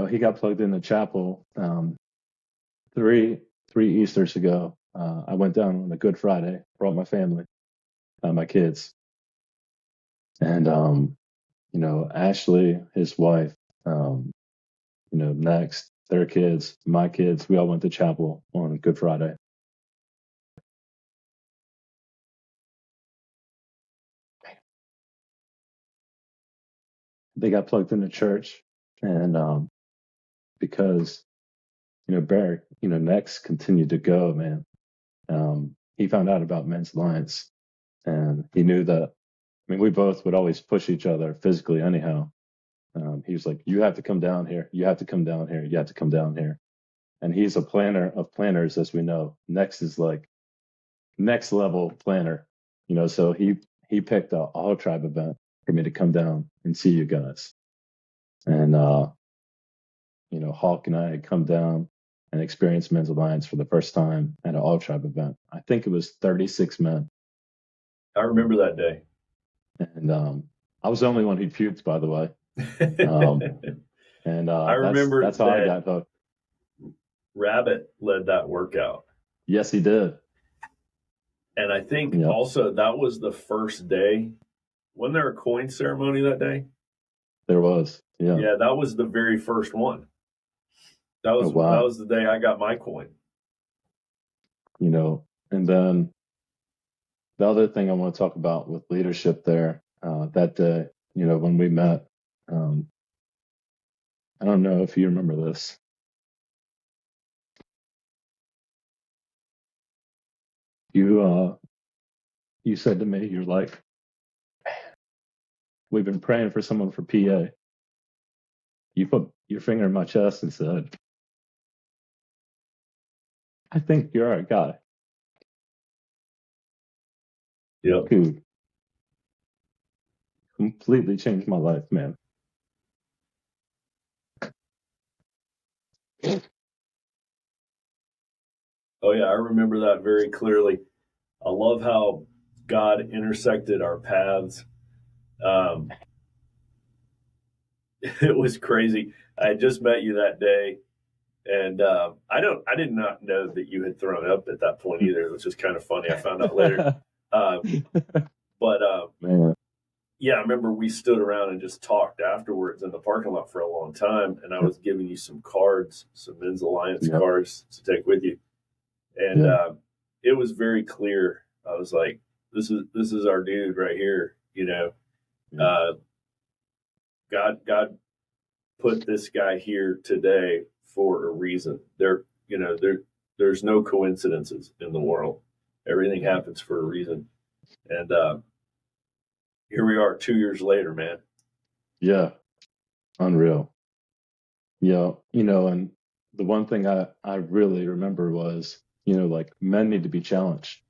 He got plugged in the chapel three Easters ago. I went down on a Good Friday, brought my family, my kids, and Ashley, his wife, Next, their kids, my kids, we all went to chapel on Good Friday. They got plugged into church, and because Barry, Next continued to go, man. He found out about Men's Alliance, and he knew that. I mean, we both would always push each other physically, anyhow. He was like, "You have to come down here. You have to come down here. You have to come down here." And he's a planner of planners, as we know. Next is like next level planner, So he picked a all tribe event for me to come down and see you guys. And Hawk and I had come down and experienced Men's Alliance for the first time at an all tribe event. I think it was 36 men. I remember that day. And I was the only one who puked, by the way. Um, and I remember that's how I that got hooked. Rabbit led that workout. Yes, he did. And I think Yep, also that was the first day. Wasn't there a coin ceremony that day? there was. Yeah. Yeah, that was the very first one. That Oh, was wow. the day I got my coin. And then the other thing I want to talk about with leadership there, that day, when we met, um, I don't know if you remember this. You you said to me, you're like, we've been praying for someone for PA. You put your finger in my chest and said, I think you're our guy. Yep. Who completely changed my life, man. Oh yeah, I remember that very clearly. I love how God intersected our paths. Um, it was crazy. I had just met you that day, and I did not know that you had thrown up at that point either. It was just kind of funny. I found out later. Uh, but Man, yeah, I remember we stood around and just talked afterwards in the parking lot for a long time, and I was giving you some cards, some Men's Alliance yeah, cards to take with you, and yeah, it was very clear. I was like, this is our dude right here. yeah, Uh, God put this guy here today for a reason. There's no coincidences in the world. Everything yeah, happens for a reason, and here we are 2 years later, man. yeah, unreal. Yeah, and the one thing I really remember was, like men need to be challenged.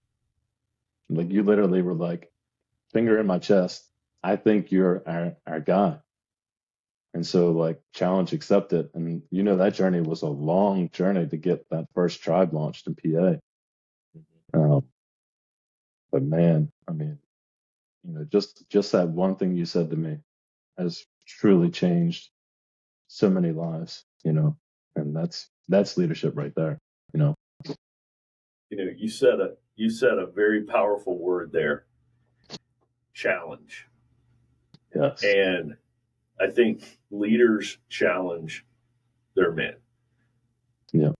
Like you literally were like, finger in my chest. I think you're our guy. And so like challenge accepted. And that journey was a long journey to get that first tribe launched in PA. Um, but man, I mean, just that one thing you said to me has truly changed so many lives. And that's leadership right there, you know. You said a very powerful word there, challenge. Yes. And I think leaders challenge their men. Yeah.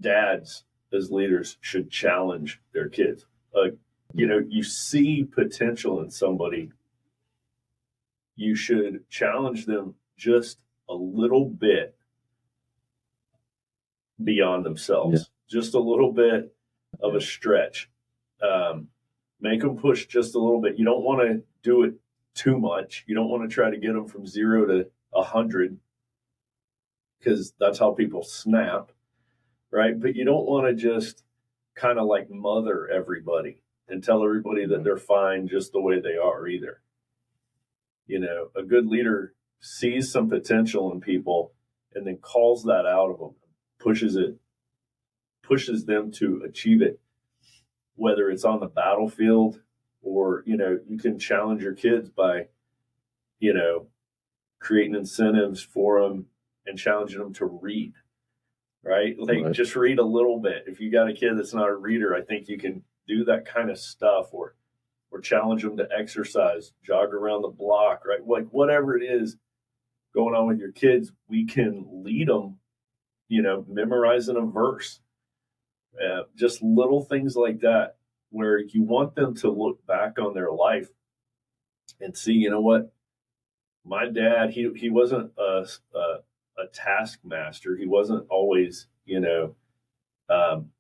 Dads as leaders should challenge their kids. Yeah. You see potential in somebody, you should challenge them just a little bit beyond Yeah. themselves, just a little bit of a stretch. Um, Make them push just a little bit. You don't want to do it too much. You don't want to try to get them from 0 to 100 because that's how people snap, right? But you don't want to just kind of like mother everybody and tell everybody that they're fine just the way they are either. A good leader sees some potential in people and then calls that out of them, pushes them to achieve it, whether it's on the battlefield or, you can challenge your kids by, you know, creating incentives for them and challenging them to read, right? Like Right. just read a little bit. If you got a kid that's not a reader, I think you can do that kind of stuff or challenge them to exercise, jog around the block, right? Like whatever it is going on with your kids, we can lead them, memorizing a verse, just little things like that, where you want them to look back on their life and see, you know what, my dad, he wasn't a taskmaster. He wasn't always, um,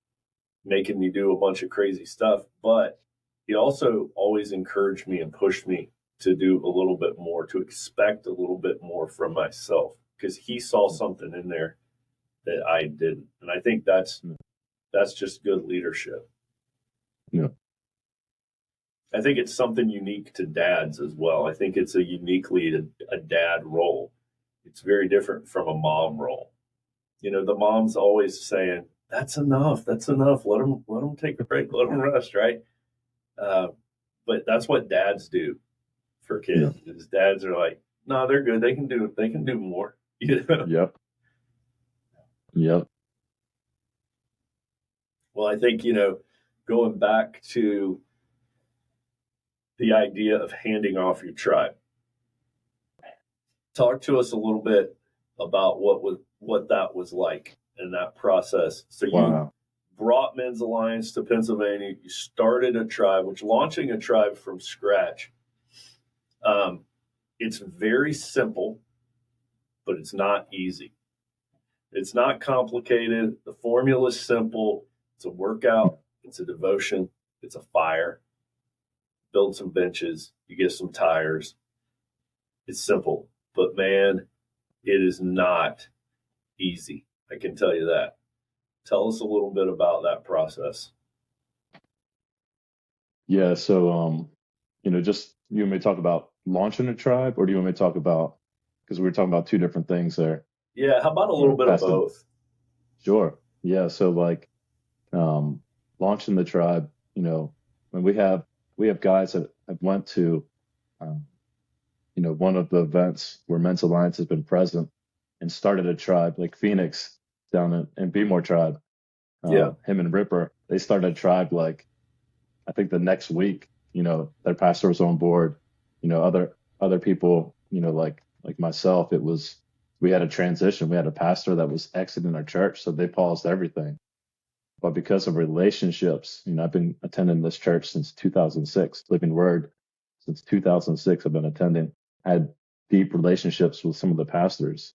making me do a bunch of crazy stuff, but he also always encouraged me and pushed me to do a little bit more, to expect a little bit more from myself, because he saw something in there that I didn't. And I think that's just good leadership. Yeah. I think it's something unique to dads as well. I think it's a uniquely a dad role. It's very different from a mom role. The mom's always saying, "That's enough. That's enough. Let them take a break. Let them rest." Right? But that's what dads do for Yeah. kids. Is dads are like, no, they're good. They can do more. You know? Yep. Yep. Well, I think, going back to the idea of handing off your tribe, talk to us a little bit about what that was like in that process. So you Wow. brought Men's Alliance to Pennsylvania. You started a tribe, which launching a tribe from scratch, it's very simple, but it's not easy. It's not complicated. The formula is simple. It's a workout. It's a devotion. It's a fire. Build some benches. You get some tires. It's simple. But, man, it is not easy. I can tell you that. Tell us a little bit about that process. Yeah. So, just you want me to talk about launching a tribe, or do you want me to talk about, because we were talking about two different things there. Yeah, how about a little bit of both? Sure. Yeah. So launching the tribe, when we have guys that have went to, one of the events where Men's Alliance has been present and started a tribe, like Phoenix down in Be More Tribe. Him and Ripper, they started a tribe like, I think the next week, their pastor was on board, other people, like myself, we had a transition. We had a pastor that was exiting our church, so they paused everything. But because of relationships, I've been attending this church since 2006, Living Word since 2006. I've been attending. I had deep relationships with some of the pastors,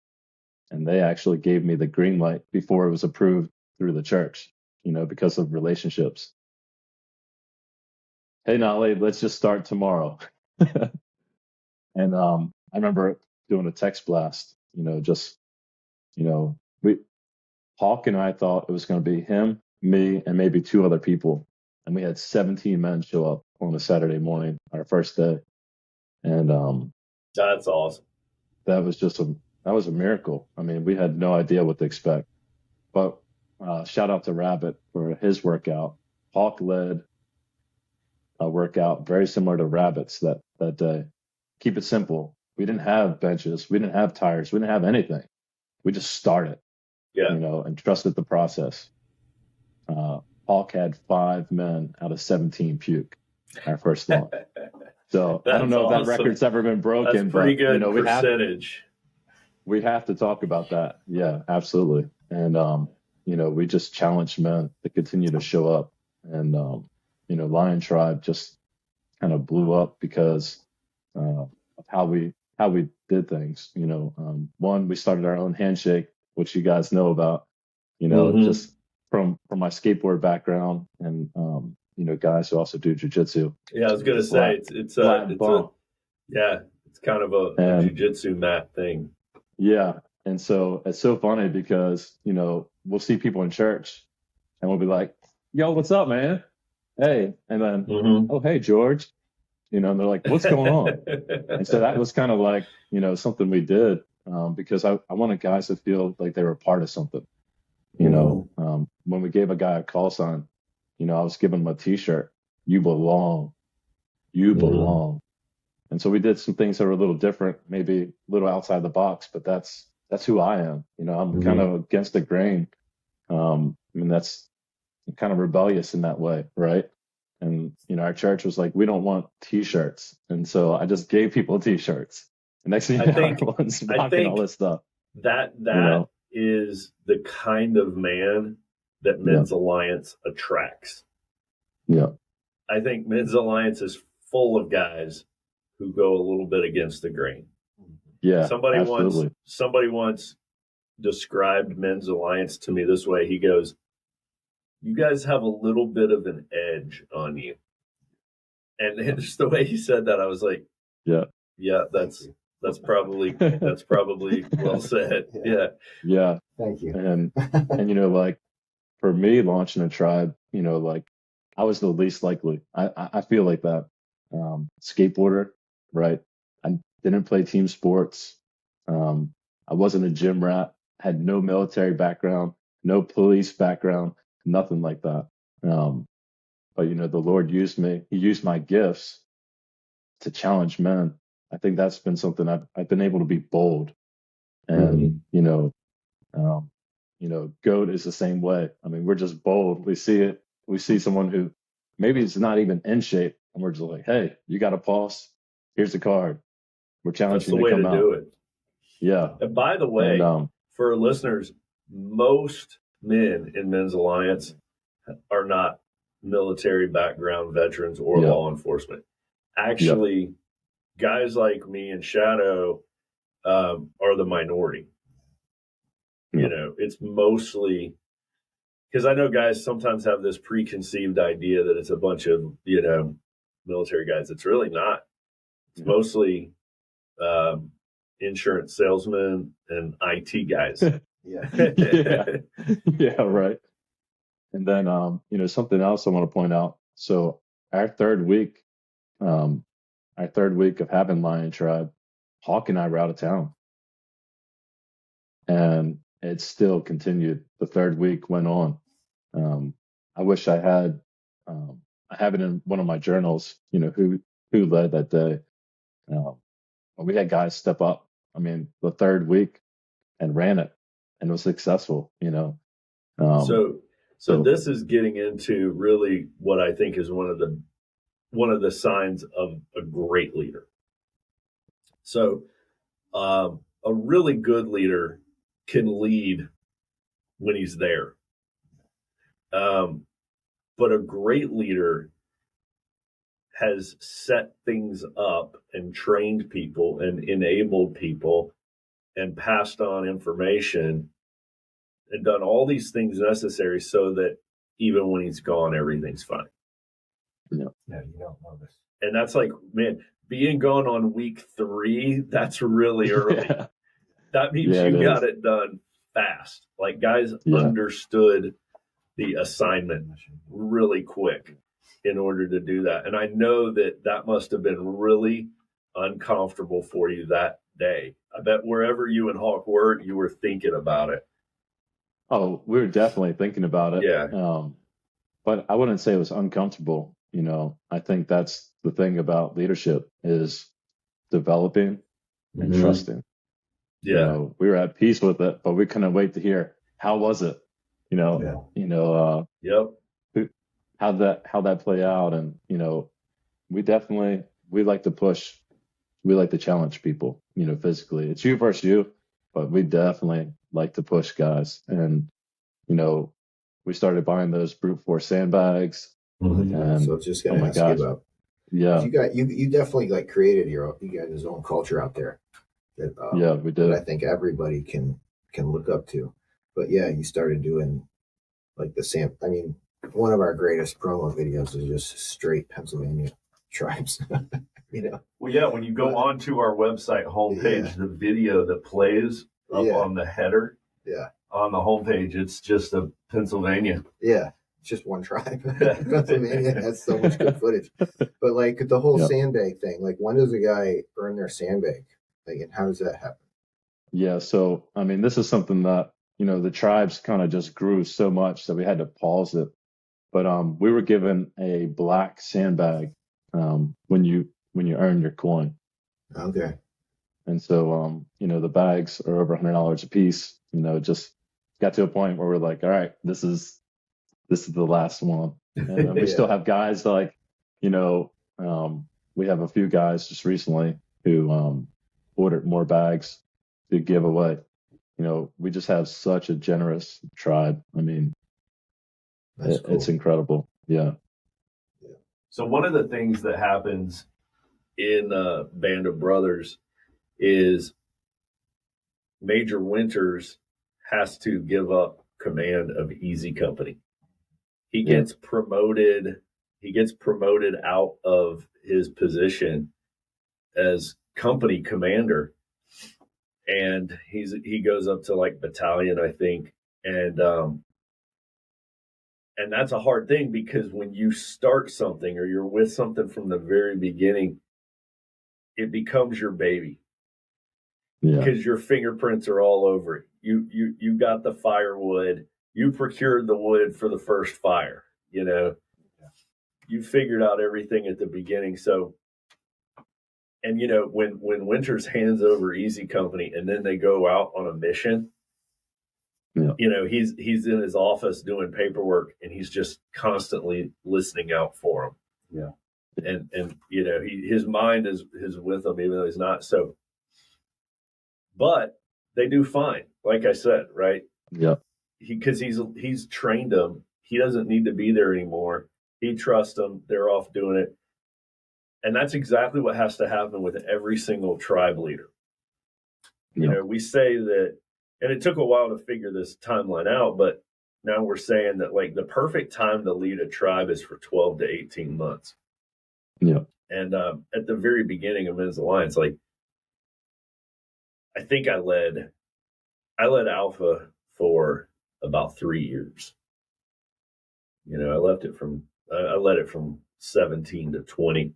and they actually gave me the green light before it was approved through the church, because of relationships. Hey, Nollie, let's just start tomorrow. And I remember doing a text blast, Hawk and I thought it was going to be him, me, and maybe two other people. And we had 17 men show up on a Saturday morning, our first day. And that's awesome. That was a miracle. I mean, we had no idea what to expect. But shout out to Rabbit for his workout. Hawk led a workout very similar to Rabbit's that day. Keep it simple. We didn't have benches. We didn't have tires. We didn't have anything. We just started. And trusted the process. Hawk had 5 men out of 17 puke our first launch. So I don't know if that record's ever been broken. That's pretty good but, percentage. We have to talk about that. Yeah, absolutely. And, we just challenged men to continue to show up. And, Lion Tribe just kind of blew up because of how we did things. One, we started our own handshake, which you guys know about, just from my skateboard background and, guys who also do jujitsu. Yeah, I was going to say it's kind of a jiu-jitsu mat thing. Yeah. And so it's so funny because, we'll see people in church and we'll be like, yo, what's up, man? Hey. And then, oh, hey, George. And they're like, what's going on? And so that was kind of like, something we did because I wanted guys to feel like they were a part of something. When we gave a guy a call sign, I was giving him a T-shirt. You belong. You belong. And so we did some things that were a little different, maybe a little outside the box, but that's who I am. I'm kind of against the grain. I'm kind of rebellious in that way, right? And, our church was like, we don't want T-shirts. And so I just gave people T-shirts. And next thing you know, everyone's rocking all this stuff. That is the kind of man that Men's Alliance attracts. Yeah. I think Men's Alliance is full of guys who go a little bit against the grain. Yeah. Somebody once described Men's Alliance to me this way. He goes, you guys have a little bit of an edge on you. And just the way he said that, I was like, yeah, that's probably well said. Yeah. Yeah. Thank you. And like for me launching a tribe, I was the least likely. I feel like that. Skateboarder, right? I didn't play team sports. I wasn't a gym rat, had no military background, no police background, nothing like that. But the Lord used me. He used my gifts to challenge men. I think that's been something I've been able to be bold. And, you know, GOAT is the same way. I mean, we're just bold. We see it. We see someone who maybe is not even in shape, and we're just like, hey, you got a pulse? Here's the card. We're That's challenging the you way to come to out. do it. Yeah. And by the way, And for listeners, most men in Men's Alliance are not military background veterans or Yeah. law enforcement. Actually, guys like me and Shadow are the minority. Yeah. You know, it's mostly because I know guys sometimes have this preconceived idea that it's a bunch of, you know, military guys. It's really not. It's mostly insurance salesmen and IT guys. Yeah. yeah, right. And then you know, something else I want to point out. So our third week, of having Lion Tribe, Hawk and I were out of town, and it still continued. The third week went on. I wish I had. I have it in one of my journals. You know, who led that day. But we had guys step up. I mean, the third week and ran it, and it was successful. You know. So this is getting into really what I think is one of the signs of a great leader. So a really good leader can lead when he's there. But a great leader has set things up and trained people and enabled people and passed on information and done all these things necessary so that even when he's gone, everything's fine. Yeah, you don't know this. And that's like, man, being gone on week 3, that's really early. Yeah. That means Yeah, you it got is. it done fast. Like guys Yeah. understood the assignment really quick in order to do that. And I know that must have been really uncomfortable for you that day. I bet wherever you and Hawk were, you were thinking about it. Oh, we were definitely thinking about it. Yeah. But I wouldn't say it was uncomfortable. You know, I think that's the thing about leadership is developing and Mhm. trusting. Yeah. You know, we were at peace with it, but we couldn't wait to hear how was it. You know, Yep. how that play out, and you know, we like to push, we like to challenge people. You know, physically, it's you versus you, but we definitely like to push guys, and you know, we started buying those brute force sandbags. And So I was just gonna oh my ask gosh, you about. yeah, You definitely like created you guys' own culture out there that yeah, we that I did. think everybody can look up to. But yeah, you started doing like the Sam. I mean, one of our greatest promo videos is just straight Pennsylvania tribes. You know. Well, yeah, when you go onto our website homepage, the video that plays up on the header, on the homepage, it's just a Pennsylvania. Yeah, it's just one tribe. Pennsylvania has so much good footage. But like the whole sandbag thing, like when does a guy earn their sandbag? Like, and how does that happen? Yeah, so I mean, this is something that you know the tribes kind of just grew so much that we had to pause it. But we were given a black sandbag when you earn your coin. Okay. And so you know the bags are over $100 a piece. You know, it just got to a point where we're like, all right, this is the last one. And then we still have guys like, you know, we have a few guys just recently who ordered more bags to give away. You know, we just have such a generous tribe. I mean, it's incredible. Yeah. So one of the things that happens in Band of Brothers is Major Winters has to give up command of Easy Company. He gets promoted. He gets promoted out of his position as company commander, and he goes up to like battalion, I think, and that's a hard thing because when you start something or you're with something from the very beginning, it becomes your baby. Because your fingerprints are all over it. You got the firewood. You procured the wood for the first fire. You know, you figured out everything at the beginning. So, And when Winters hands over Easy Company and then they go out on a mission, he's in his office doing paperwork and he's just constantly listening out for him. Yeah. And his mind is with him even though he's not. So, but they do fine, like I said, right? Yeah. Because he's trained them. He doesn't need to be there anymore. He trusts them. They're off doing it. And that's exactly what has to happen with every single tribe leader. We say that, and it took a while to figure this timeline out, but now we're saying that like the perfect time to lead a tribe is for 12 to 18 months. Yeah. And at the very beginning of Men's Alliance, like I think I led Alpha for about 3 years. I led it from 17 to 20.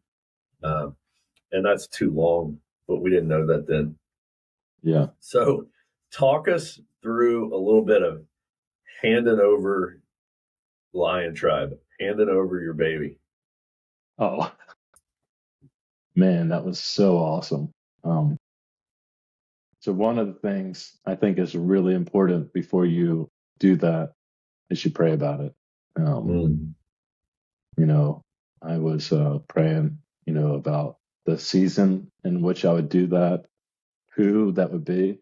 And that's too long, but we didn't know that then. Yeah. So talk us through a little bit of handing over Lion Tribe, handing over your baby. Oh, man, that was so awesome. So one of the things I think is really important before you do that is you pray about it. I was praying, about the season in which I would do that, who that would be.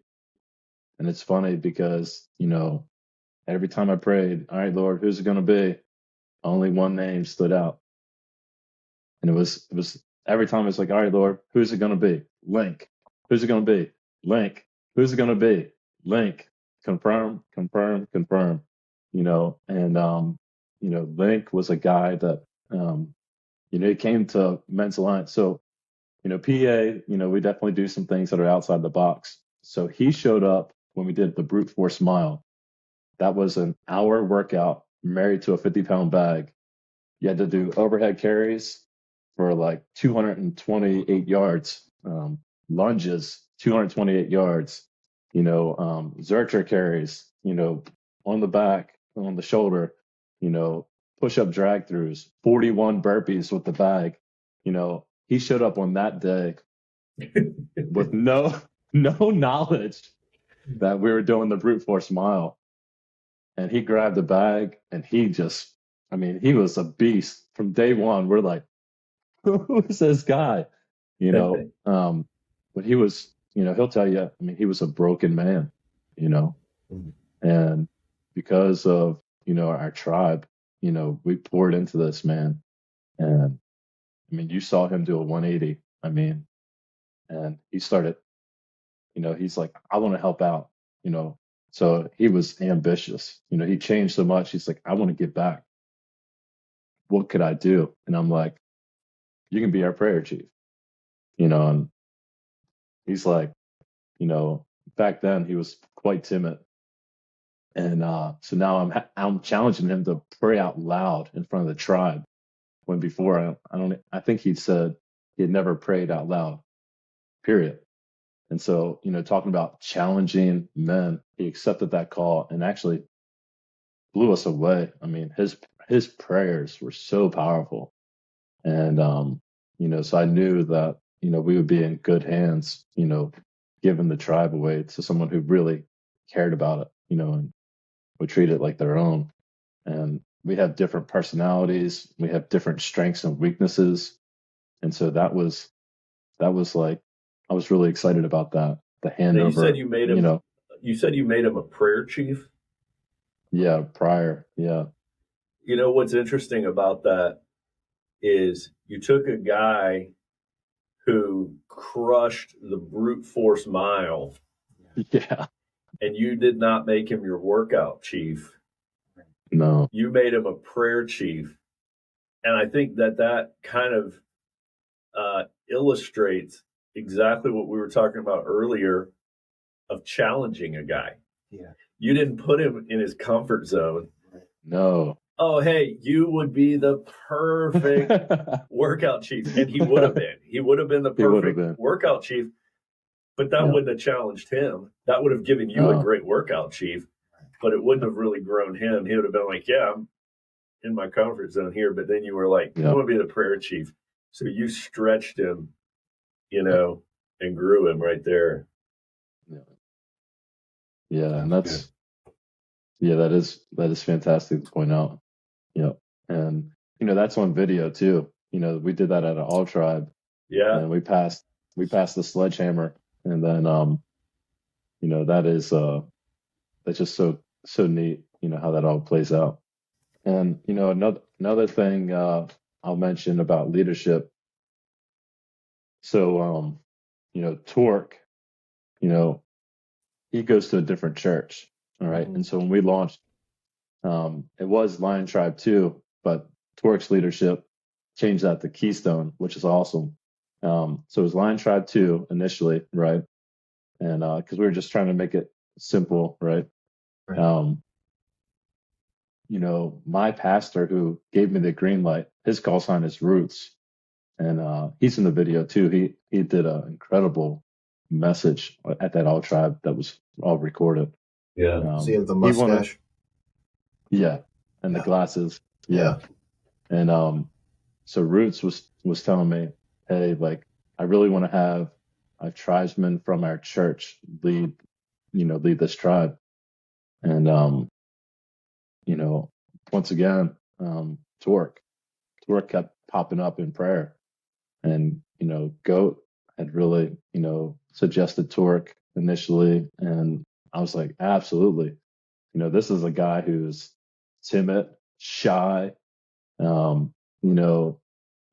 And it's funny because, every time I prayed, all right, Lord, who's it going to be? Only one name stood out. And it was every time it's like, all right, Lord, who's it going to be? Link. Who's it going to be? Link. Who's it going to be? Link. Confirm, confirm, confirm. Link was a guy that, he came to Men's Alliance. So, PA, we definitely do some things that are outside the box. So he showed up when we did the brute force mile. That was an hour workout married to a 50-pound bag. You had to do overhead carries for like 228 yards, lunges, 228 yards, Zercher carries, on the back, on the shoulder, push-up drag throughs, 41 burpees with the bag. He showed up on that day with no knowledge that we were doing the brute force mile. And he grabbed the bag and he was a beast from day one. We're like, who is this guy? But he was, he'll tell you, he was a broken man, and because of, our tribe, we poured into this man. And you saw him do a 180. And he started, he's like, I want to help out, so he was ambitious. He changed so much. He's like, I want to give back. What could I do? And I'm like, you can be our prayer chief. And he's like, back then he was quite timid. And so now I'm challenging him to pray out loud in front of the tribe. When before I think he said he had never prayed out loud, period. And so, talking about challenging men, he accepted that call and actually blew us away. His prayers were so powerful. And, so I knew that, we would be in good hands, giving the tribe away to someone who really cared about it, and would treat it like their own. And we have different personalities. We have different strengths and weaknesses. And so that was like, I was really excited about that. The handover. Now you said you made him. You said you made him a prayer chief. Yeah, prior. Yeah. What's interesting about that is you took a guy who crushed the brute force mile. Yeah. And you did not make him your workout chief. No. You made him a prayer chief. And I think that kind of illustrates exactly what we were talking about earlier of challenging a guy. Yeah. You didn't put him in his comfort zone. No. Oh, hey, you would be the perfect workout chief. And he would have been. He would have been the perfect workout chief. But that wouldn't have challenged him. That would have given you a great workout chief, but it wouldn't have really grown him. He would have been like, yeah, I'm in my comfort zone here. But then you were like, I want to be the prayer chief. So you stretched him and grew him right there. Yeah, yeah, and That's that is fantastic to point out. Yeah, and that's on video too. We did that at an all tribe, Yeah. and we passed the sledgehammer, and then that's just so neat. How that all plays out. And another thing I'll mention about leadership. So Torque, you know, he goes to a different church. All right. And so when we launched, it was Lion Tribe too, but Torque's leadership changed that to Keystone, which is awesome. So it was Lion Tribe 2 initially, right? And because we were just trying to make it simple, right? Right. My pastor who gave me the green light, his call sign is Roots. And he's in the video too. He did an incredible message at that all tribe that was all recorded. Yeah. Does he have the he wanted- mustache? Yeah, and the Yeah. glasses. Yeah. And so Roots was telling me, hey, like I really want to have a tribesman from our church lead this tribe. And once again, Torque kept popping up in prayer. And Goat had really suggested Torque initially, and I was like, absolutely. This is a guy who's timid, shy, but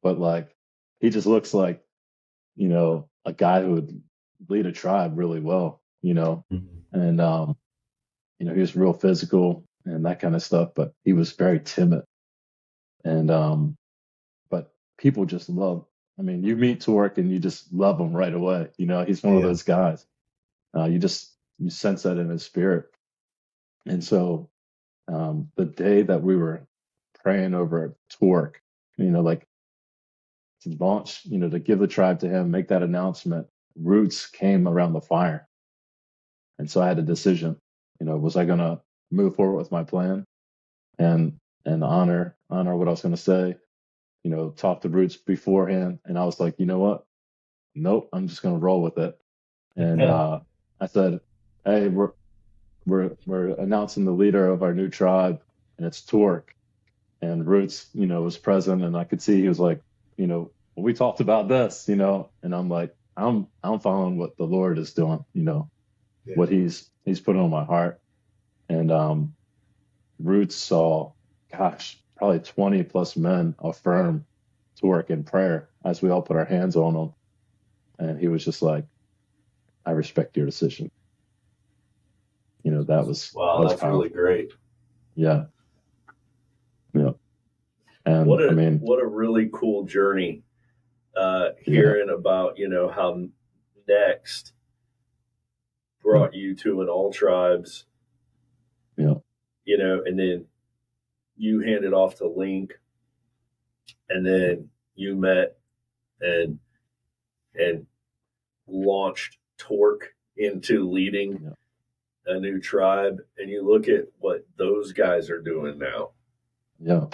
like he just looks like a guy who would lead a tribe really well, and he was real physical and that kind of stuff, but he was very timid. And but people just love. I mean, you meet Torque and you just love him right away. He's one of those guys. You sense that in his spirit. And so the day that we were praying over Torque, like to launch, to give the tribe to him, make that announcement, Roots came around the fire. And so I had a decision, was I going to move forward with my plan and honor what I was going to say, talk to Roots beforehand. And I was like, you know what? Nope, I'm just going to roll with it. And I said, hey, we're announcing the leader of our new tribe, and it's Torque. And Roots, was present, and I could see he was like, well, we talked about this, and I'm like, I'm following what the Lord is doing, what he's putting on my heart. And Roots saw, gosh, probably 20 plus men affirm Torque in prayer as we all put our hands on him. And he was just like, I respect your decision. That was that's powerful. really great. Yeah. Yeah. And what a really cool journey. Hearing about, how Next brought you to an all tribes. Yeah. And then you handed off to Link, and then you met and launched Torque into leading a new tribe. And you look at what those guys are doing now. Yeah.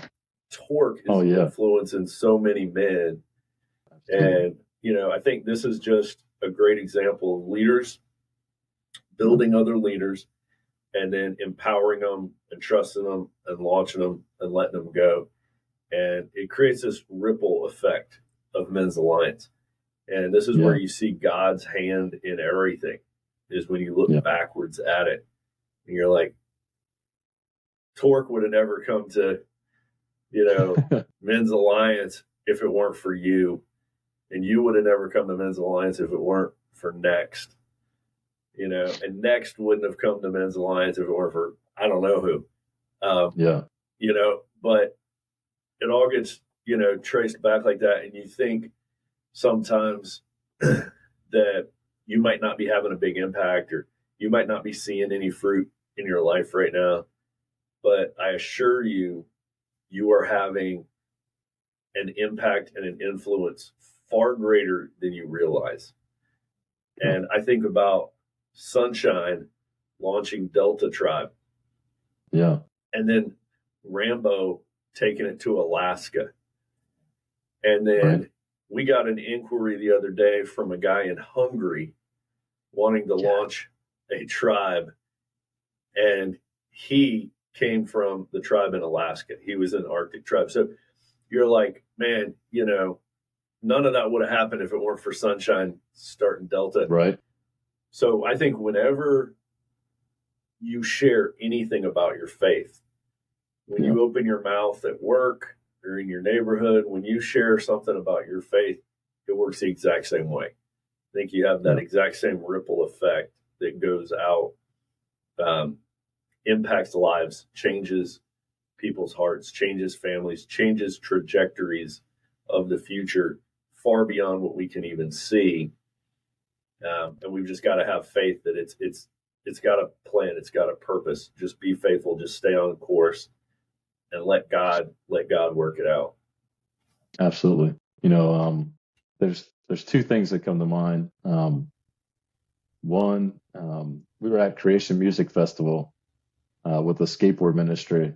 Torque is influencing so many men. And, I think this is just a great example of leaders building other leaders and then empowering them and trusting them and launching them and letting them go. And it creates this ripple effect of Men's Alliance. And this is where you see God's hand in everything, is when you look backwards at it. And you're like, Torque would have never come to, Men's Alliance if it weren't for you. And you would have never come to Men's Alliance if it weren't for Next. And Next wouldn't have come to Men's Alliance if it weren't for I don't know who. But it all gets, traced back like that. And you think sometimes that you might not be having a big impact, or you might not be seeing any fruit in your life right now. But I assure you, you are having an impact and an influence far greater than you realize. And I think about Sunshine launching Delta Tribe. Yeah. And then Rambo taking it to Alaska. And then we got an inquiry the other day from a guy in Hungary wanting to launch a tribe, and he came from the tribe in Alaska. He was an Arctic tribe. So you're like, man, none of that would have happened if it weren't for Sunshine starting Delta. Right. So I think whenever you share anything about your faith, when you open your mouth at work or in your neighborhood, when you share something about your faith, it works the exact same way. I think you have that exact same ripple effect that goes out, impacts lives, changes people's hearts, changes families, changes trajectories of the future far beyond what we can even see. And we've just got to have faith that it's got a plan, it's got a purpose. Just be faithful, just stay on course, and let God work it out. Absolutely. There's two things that come to mind. One, we were at Creation Music Festival with the skateboard ministry,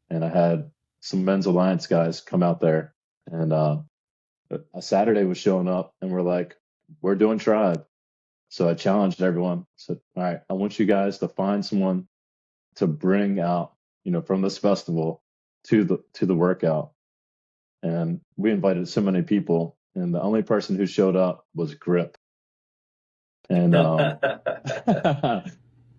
and I had some Men's Alliance guys come out there, and a Saturday was showing up, and we're like, we're doing Tribe. So I challenged everyone. Said, all right, I want you guys to find someone to bring out, from this festival to the workout. And we invited so many people, and the only person who showed up was Grip. And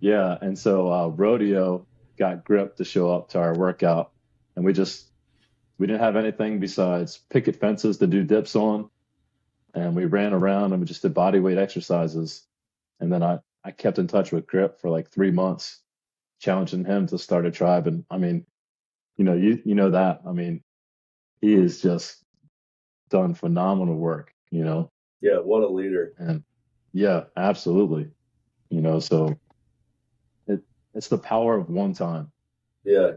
yeah, and so Rodeo got Grip to show up to our workout, and we didn't have anything besides picket fences to do dips on, and we ran around and we just did body weight exercises. And then I kept in touch with Grip for like 3 months, challenging him to start a tribe. And I mean, you know that. I mean, he has just done phenomenal work, Yeah, what a leader. And yeah, absolutely. So it's the power of one time. Yeah.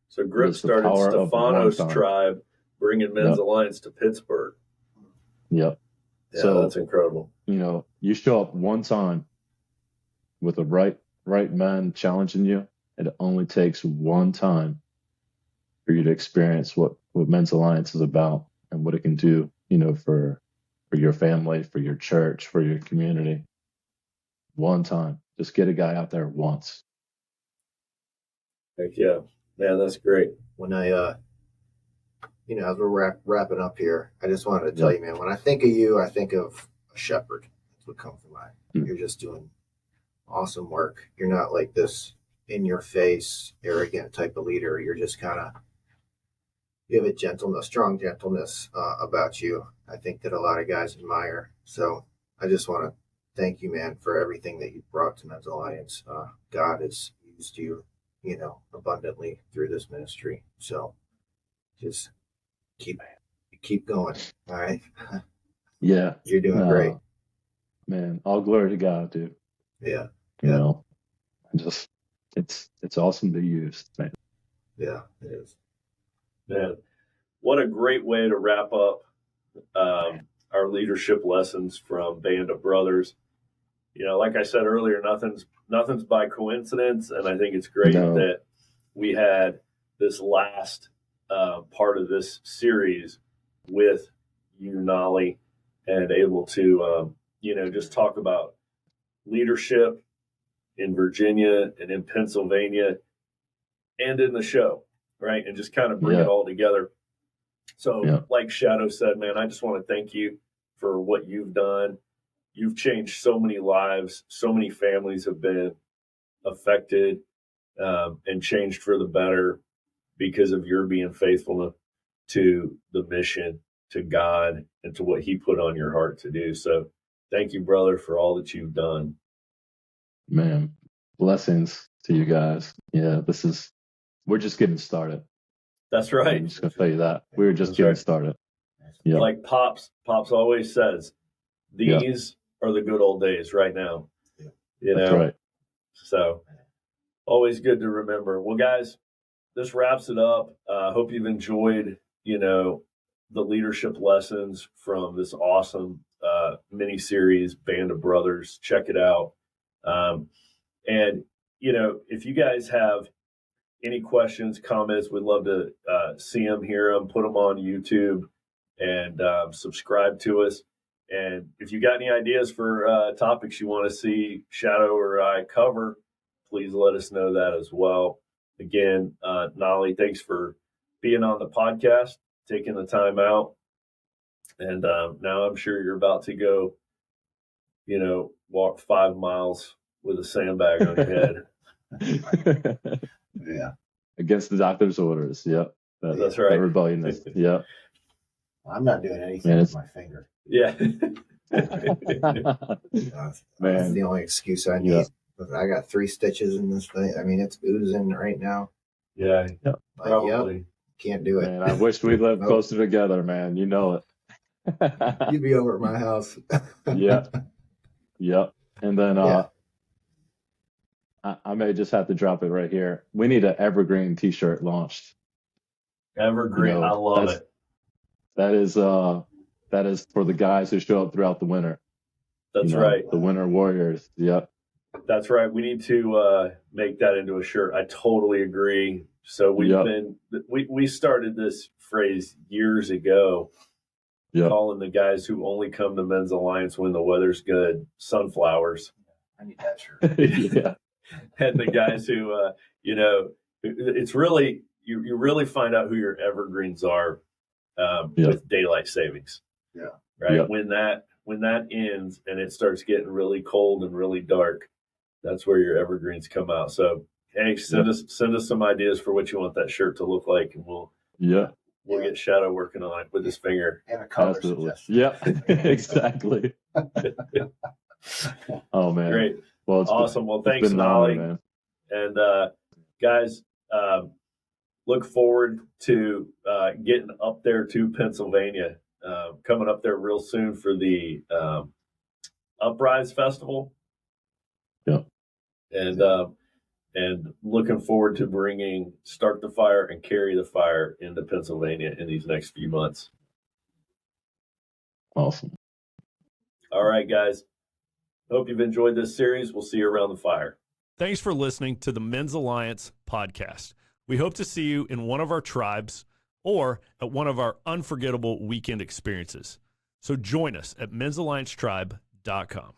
So Grip started Stefano's tribe, bringing Men's Alliance to Pittsburgh. Yep. Yeah, so that's incredible. You show up one time with the right man challenging you. It only takes one time for you to experience what Men's Alliance is about and what it can do, for your family, for your church, for your community. One time. Just get a guy out there once. Heck yeah. Man, that's great. When I, as we're wrapping up here, I just wanted to tell you, man, when I think of you, I think of a shepherd. That's what comes to mind. You're just doing awesome work. You're not like this in-your-face, arrogant type of leader. You're just you have a strong gentleness about you. I think that a lot of guys admire. So I just want to thank you, man, for everything that you brought to Men's Alliance. God has used you, abundantly through this ministry. So just keep going. All right. Yeah. You're doing great. Man, all glory to God, dude. Yeah. It's awesome to use, man. Yeah, it is. Man, what a great way to wrap up our leadership lessons from Band of Brothers. Like I said earlier, nothing's by coincidence, and I think it's great that we had this last part of this series with you, Nollie, and able to just talk about leadership in Virginia and in Pennsylvania and in the show, right? And just kind of bring it all together. So like Shadow said, man, I just want to thank you for what you've done. You've changed so many lives. So many families have been affected and changed for the better because of your being faithful to the mission, to God, and to what he put on your heart to do. So thank you, brother, for all that you've done. Man, blessings to you guys. Yeah, we're just getting started. That's right. I'm just going to tell you that. We're just getting started. Yep. Like Pops always says, these are the good old days right now. That's right. So always good to remember. Well, guys, this wraps it up. Hope you've enjoyed, the leadership lessons from this awesome mini-series, Band of Brothers. Check it out. And, if you guys have any questions, comments, we'd love to see them, hear them, put them on YouTube. and subscribe to us. And if you got any ideas for topics you want to see Shadow or I cover, please let us know that as well. Again, Nollie, thanks for being on the podcast, taking the time out. And now I'm sure you're about to go, walk 5 miles with a sandbag on your head. Yeah. Against the doctor's orders. Yep. That's right. That rebelliousness. Yep. I'm not doing anything with my finger. Yeah. That's the only excuse I need. Yeah. I got 3 stitches in this thing. I mean, it's oozing right now. Yeah. Yep. Probably. Can't do it. Man, I wish we lived closer together, man. You know it. You'd be over at my house. Yep. And then I may just have to drop it right here. We need an evergreen T-shirt launched. Evergreen, I love it. That is for the guys who show up throughout the winter. That's right. The winter warriors. Yep. That's right. We need to make that into a shirt. I totally agree. So we started this phrase years ago, calling the guys who only come to Men's Alliance when the weather's good sunflowers. I need that shirt. Yeah. And the guys who, it's really, you really find out who your evergreens are with daylight savings. Yeah. Right. Yep. When that ends and it starts getting really cold and really dark, that's where your evergreens come out. So, hey, send us some ideas for what you want that shirt to look like, and we'll get Shadow working on it with his finger. And a color suggestion. Yeah, exactly. Oh man. Great. Well, it's awesome. Well, thanks, Nollie. Man. And guys, look forward to getting up there to Pennsylvania. Coming up there real soon for the Uprise Festival. Yeah. And looking forward to bringing Start the Fire and Carry the Fire into Pennsylvania in these next few months. Awesome. All right, guys. Hope you've enjoyed this series. We'll see you around the fire. Thanks for listening to the Men's Alliance podcast. We hope to see you in one of our tribes or at one of our unforgettable weekend experiences. So join us at men'salliancetribe.com.